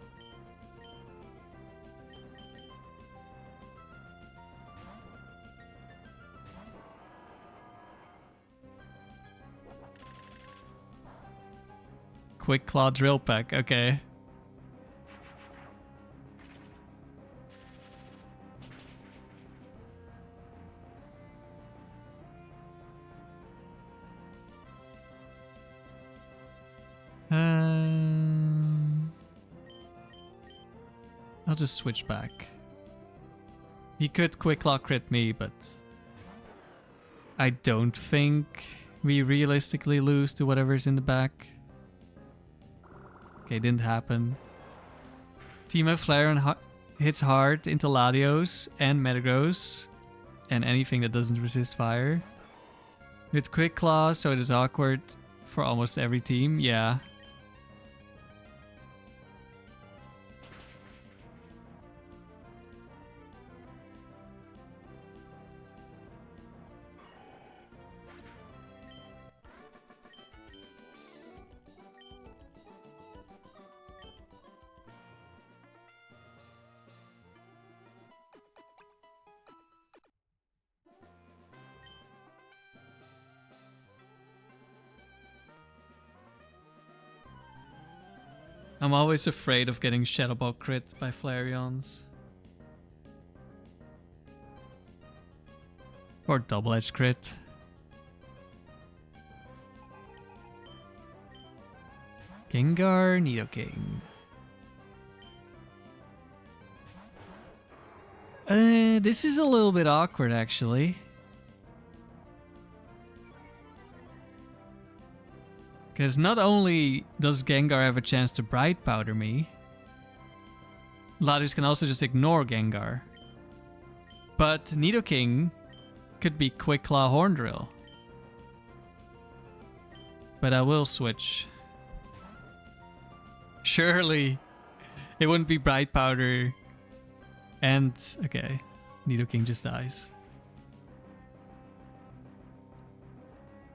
Quick Claw Drill Peck, okay. I'll just switch back. He could Quick Claw crit me, but I don't think we realistically lose to whatever's in the back. Okay, didn't happen. Team of Flareon hits hard into Latios and Metagross and anything that doesn't resist fire. With Quick Claw, so it is awkward for almost every team, yeah. I'm always afraid of getting Shadow Ball crit by Flareons. Or double edge crit. Gengar, Nidoking. This is a little bit awkward actually. Because not only does Gengar have a chance to Bright Powder me, Latios can also just ignore Gengar. But Nidoking could be Quick Claw Horn Drill. But I will switch. Surely it wouldn't be Bright Powder and... okay, Nidoking just dies.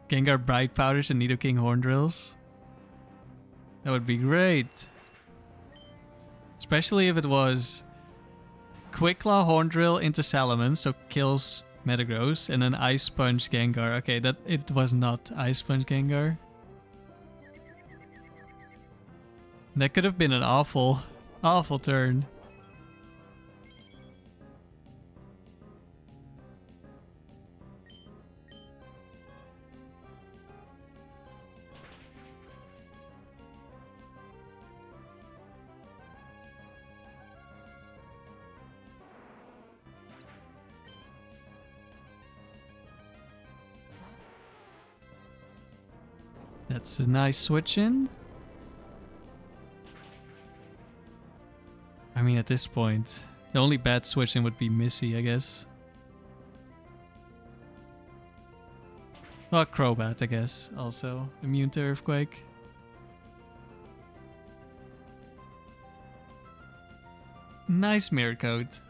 Gengar Bright Powders and Nidoking Horn Drills. That would be great. Especially if it was Quick Claw Horn Drill into Salamence, so kills Metagross, and then Ice Punch Gengar. Okay, that it was not Ice Punch Gengar. That could have been an awful, awful turn. That's a nice switch in. I mean, at this point, the only bad switch in would be Missy, I guess. Well, Crobat, I guess, also immune to Earthquake. Nice Mirror Coat.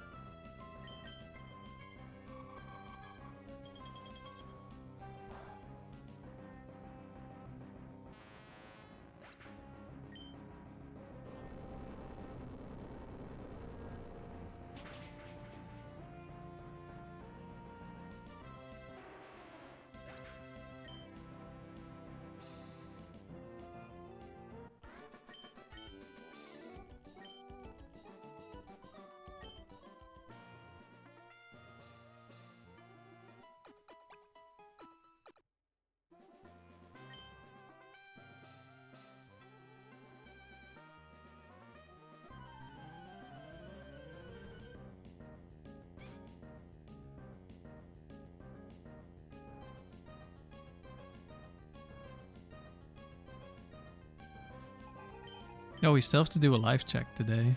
Oh, we still have to do a life check today.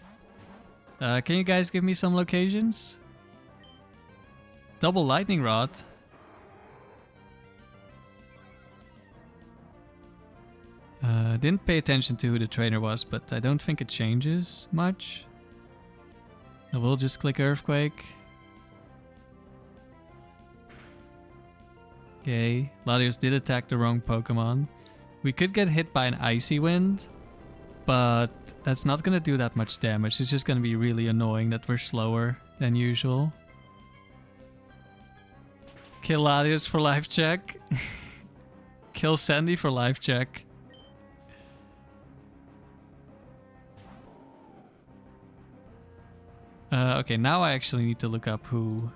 Can you guys give me some locations? Double Lightning Rod. Didn't pay attention to who the trainer was, but I don't think it changes much. I will just click Earthquake. Okay, Latios did attack the wrong Pokemon. We could get hit by an Icy Wind, but that's not going to do that much damage. It's just going to be really annoying that we're slower than usual. Kill Latios for life check. Kill Sandy for life check. Okay, now I actually need to look up who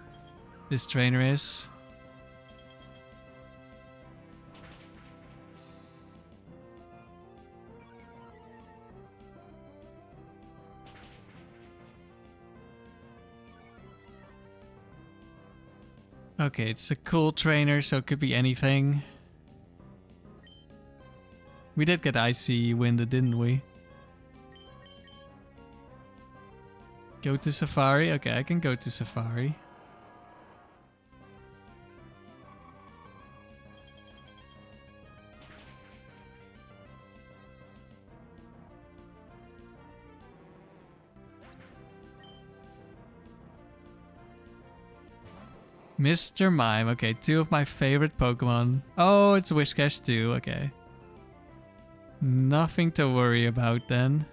this trainer is. Okay, it's a cool trainer, so it could be anything. We did get Icy Wind, didn't we? Go to Safari? Okay, I can go to Safari. Mr. Mime. Okay, two of my favorite Pokemon. Oh, it's Whiscash too. Okay. Nothing to worry about then.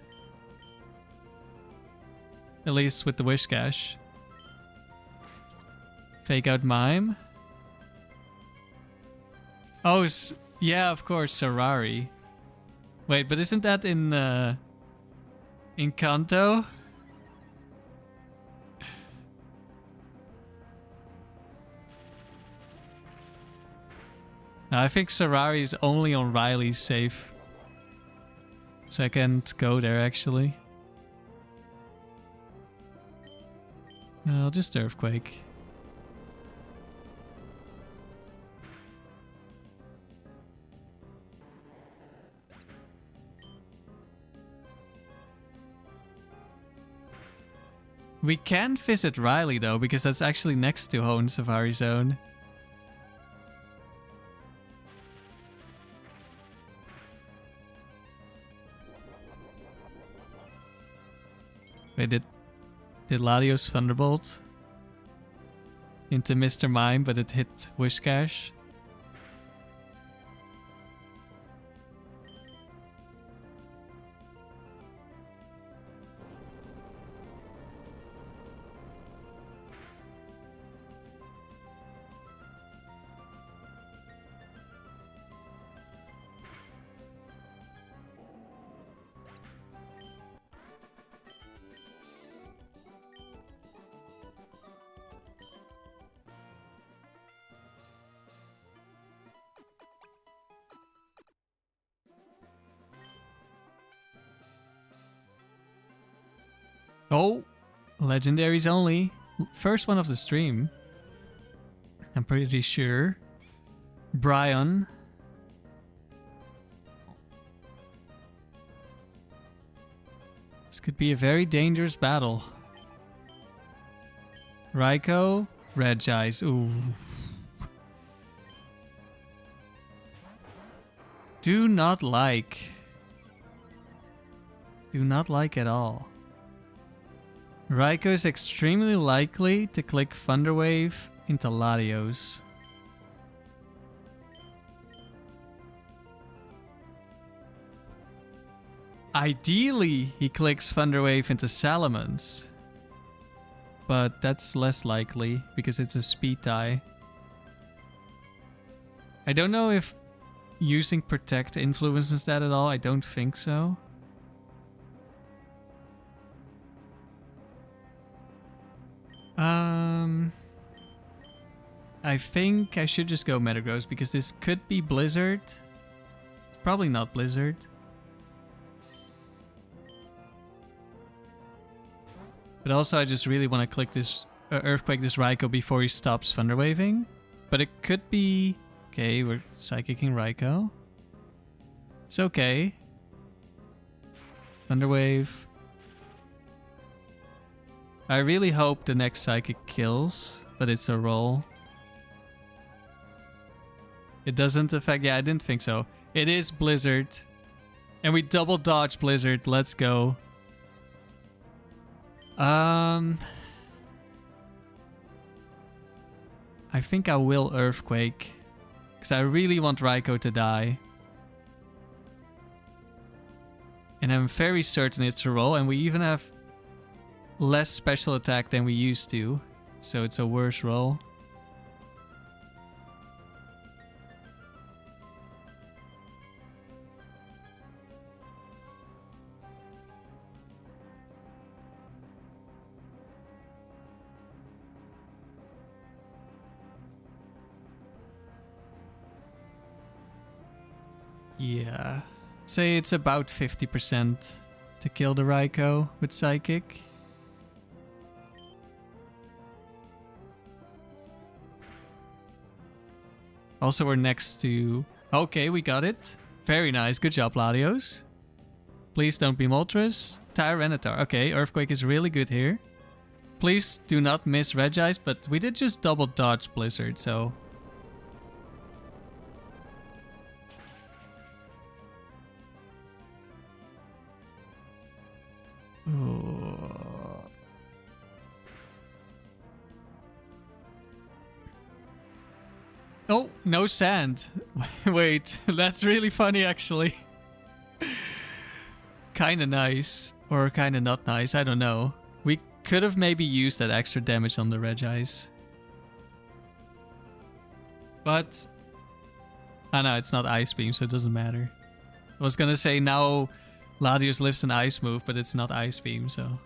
At least with the Whiscash. Fake out Mime. Oh, yeah, of course, Sarari. Wait, but isn't that in Encanto? No, I think Serrari is only on Riley's safe. So I can't go there actually. No, I'll just Earthquake. We can visit Riley though, because that's actually next to Hone Safari Zone. Wait, did Latios Thunderbolt into Mr. Mime, but it hit Whiscash? Oh, legendaries only. First one of the stream. I'm pretty sure. Brian. This could be a very dangerous battle. Raikou, regice. Ooh. Do not like. Do not like at all. Raikou is extremely likely to click Thunderwave into Latios. Ideally, he clicks Thunderwave into Salamence. But that's less likely because it's a speed tie. I don't know if using Protect influences that at all. I don't think so. I think I should just go Metagross because this could be Blizzard. It's probably not Blizzard. But also I just really want to click this Earthquake this Raikou before he stops Thunderwaving. But it could be... Okay, we're Psychicking Raikou. It's okay. Thunderwave. I really hope the next Psychic kills, but it's a roll. It doesn't affect... Yeah, I didn't think so. It is Blizzard. And we double dodge Blizzard. Let's go. I think I will Earthquake. Because I really want Raikou to die. And I'm very certain it's a roll. And we even have less special attack than we used to. So it's a worse roll. Yeah. Say it's about 50% to kill the Raikou with Psychic. Also, we're next to... Okay, we got it. Very nice. Good job, Latios. Please don't be Moltres. Tyranitar. Okay, Earthquake is really good here. Please do not miss Regice, but we did just double dodge Blizzard, so... Oh, no sand. Wait, that's really funny actually. Kinda nice. Or kinda not nice, I don't know. We could have maybe used that extra damage on the Regice. But... I know, it's not Ice Beam, so it doesn't matter. I was gonna say now Latios lives an ice move, but it's not Ice Beam, so...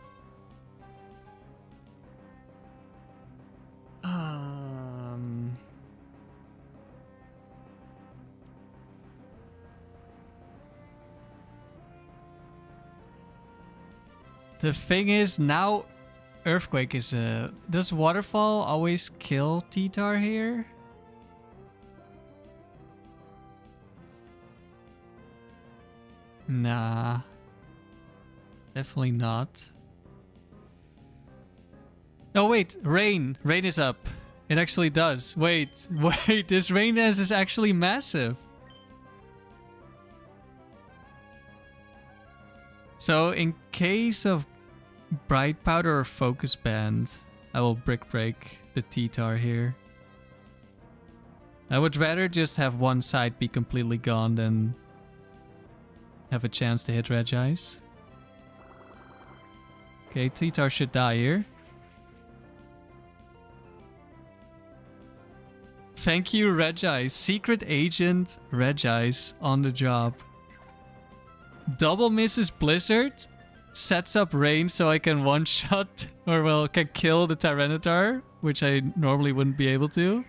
The thing is, now Earthquake is a... Does Waterfall always kill T-Tar here? Nah. Definitely not. Oh wait, Rain. Rain is up. It actually does. Wait, this Rain Dance is actually massive. So in case of Bright Powder or Focus Band, I will Brick Break the T-Tar here. I would rather just have one side be completely gone than have a chance to hit Regice. Okay, T-Tar should die here. Thank you, Regice. Secret Agent Regice on the job. Double misses Blizzard, sets up Rain so I can one-shot, or well, can kill the Tyranitar, which I normally wouldn't be able to.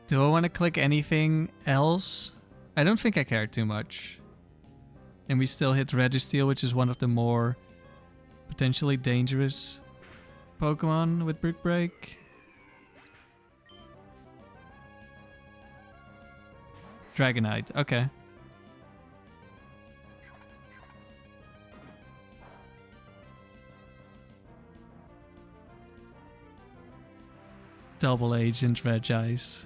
Do I want to click anything else? I don't think I care too much. And we still hit Registeel, which is one of the more potentially dangerous Pokemon with Brick Break. Dragonite, okay. Double Agent Regice.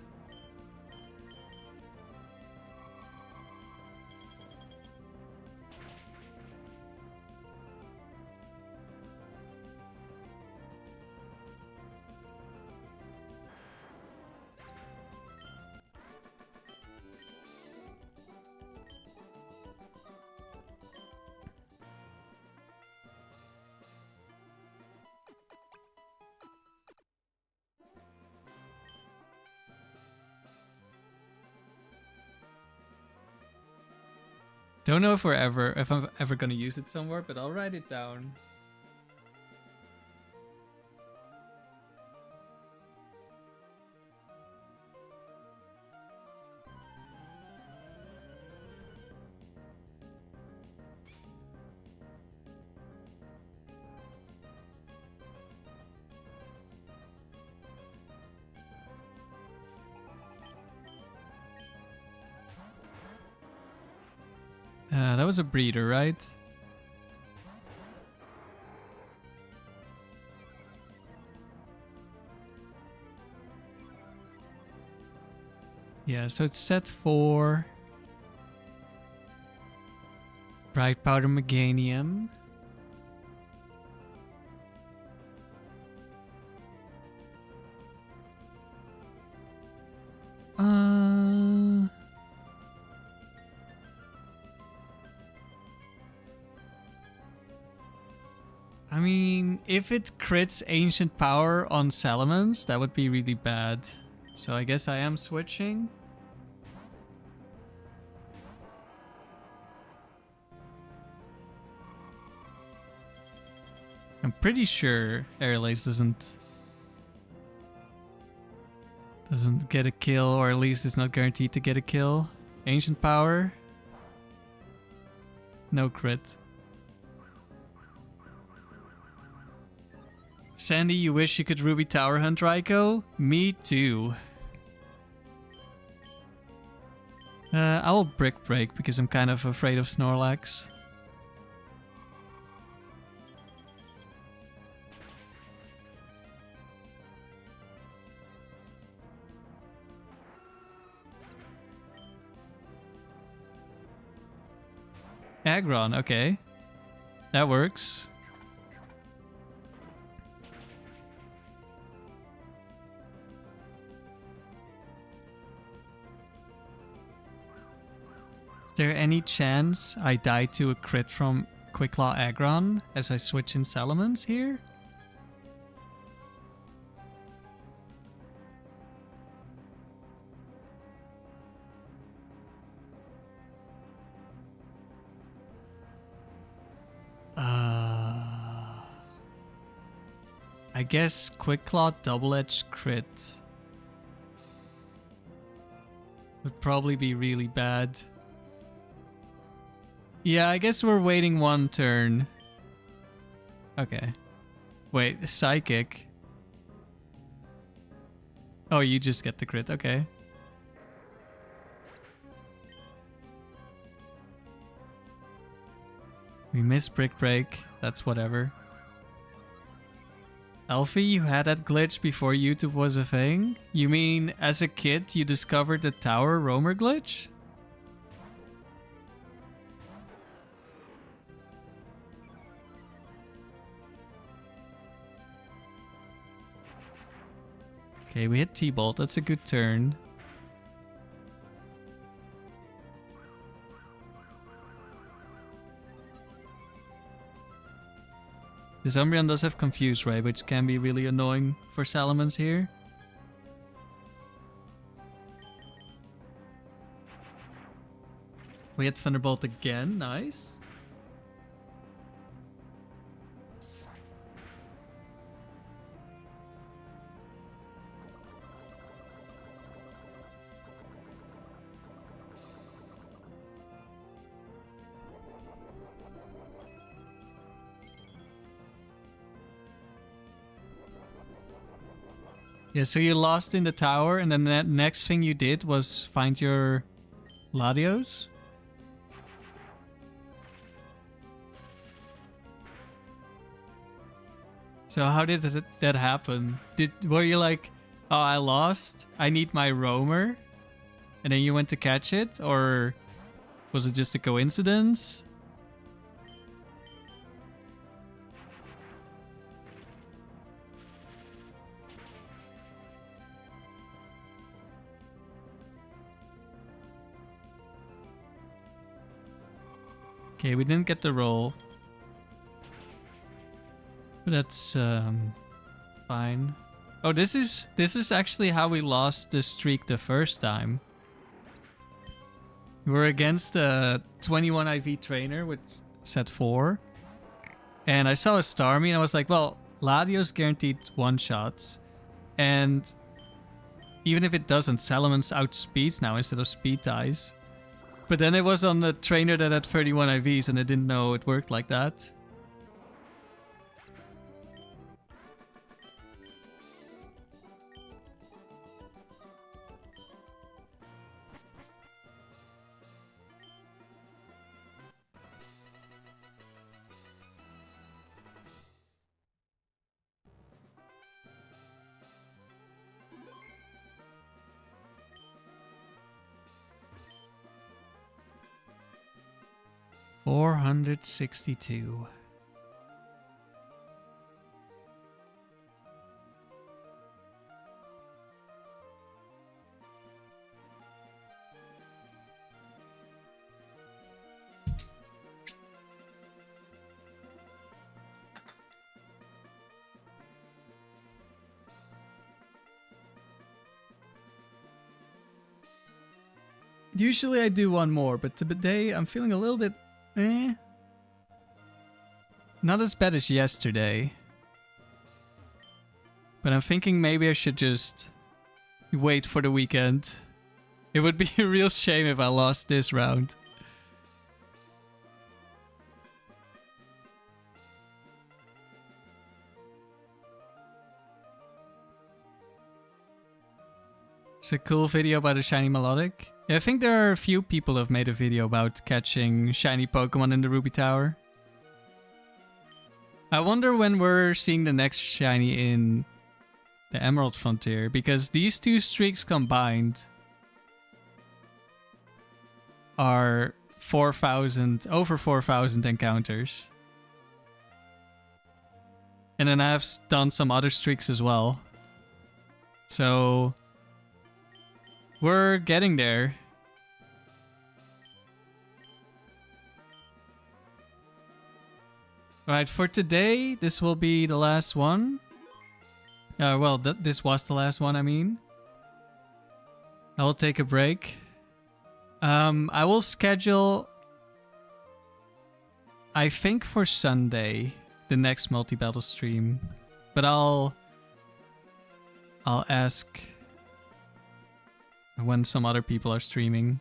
Don't know if I'm ever gonna use it somewhere, but I'll write it down. That was a breeder, right? Yeah, so it's set for Bright Powder Meganium. I mean, if it crits Ancient Power on Salamence, that would be really bad. So I guess I am switching. I'm pretty sure Airlace doesn't get a kill, or at least it's not guaranteed to get a kill. Ancient Power. No crit. Sandy, you wish you could Ruby Tower Hunt Raikou? Me too. I will Brick Break because I'm kind of afraid of Snorlax. Aggron, okay. That works. there any chance I die to a crit from Quicklaw Aggron as I switch in Salamence here? I guess Quicklaw double-edged crit would probably be really bad. Yeah, I guess we're waiting one turn. Okay. Wait, Psychic. Oh, you just get the crit. Okay. We missed Brick Break. That's whatever. Alfie, you had that glitch before YouTube was a thing? You mean as a kid you discovered the Tower Roamer glitch? Okay, we hit T-Bolt. That's a good turn. The Umbreon does have Confuse Ray, which can be really annoying for Salamence here. We hit Thunderbolt again. Nice. Yeah, so you lost in the tower, and then the next thing you did was find your Latios? So how did that happen? Were you like, oh, I lost, I need my roamer, and then you went to catch it? Or was it just a coincidence? Okay, we didn't get the roll. But that's fine. Oh, this is actually how we lost the streak the first time. We were against a 21 IV trainer with set 4. And I saw a Starmie and I was like, well, Latios guaranteed one-shots. And even if it doesn't, Salamence outspeeds now instead of speed ties. But then it was on the trainer that had 31 IVs and I didn't know it worked like that. $462. Usually I do one more, but today I'm feeling a little bit not as bad as yesterday. But I'm thinking maybe I should just wait for the weekend. It would be a real shame if I lost this round. It's a cool video about a shiny melodic. Yeah, I think there are a few people who have made a video about catching shiny Pokemon in the Ruby Tower. I wonder when we're seeing the next shiny in the Emerald Frontier, because these two streaks combined are 4,000, over 4,000 encounters. And then I've done some other streaks as well. So we're getting there. Alright, for today, this will be the last one. Well, this was the last one, I mean. I will take a break. I will schedule, I think for Sunday, the next multi-battle stream. But I'll ask when some other people are streaming.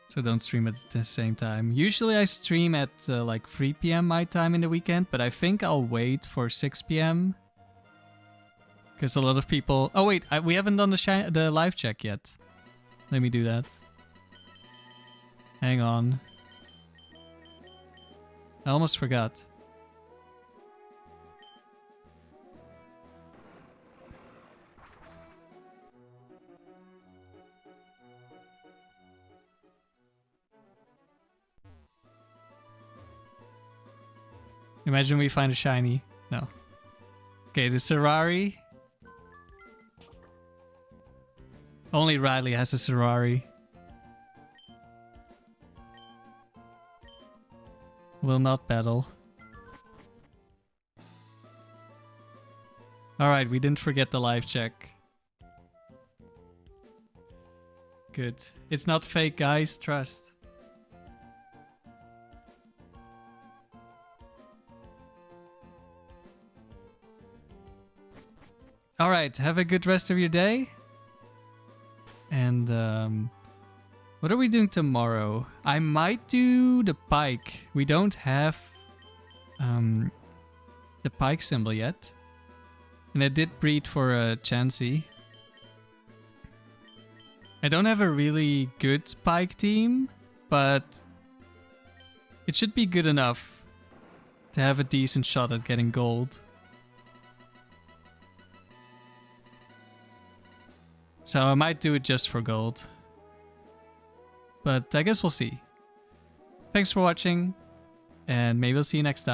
So don't stream at the same time. Usually I stream at like 3 PM my time in the weekend, but I think I'll wait for 6 PM. Because a lot of people... Oh wait, we haven't done the live check yet. Let me do that. Hang on. I almost forgot. Imagine we find a shiny. No. Okay, the Serrari. Only Riley has a Serrari. Will not battle. Alright, we didn't forget the live check. Good. It's not fake, guys. Trust. Alright, have a good rest of your day. And, what are we doing tomorrow? I might do the pike. We don't have, the pike symbol yet. And I did breed for a Chansey. I don't have a really good pike team, but it should be good enough to have a decent shot at getting gold. So I might do it just for gold. But I guess we'll see. Thanks for watching, and maybe I'll see you next time.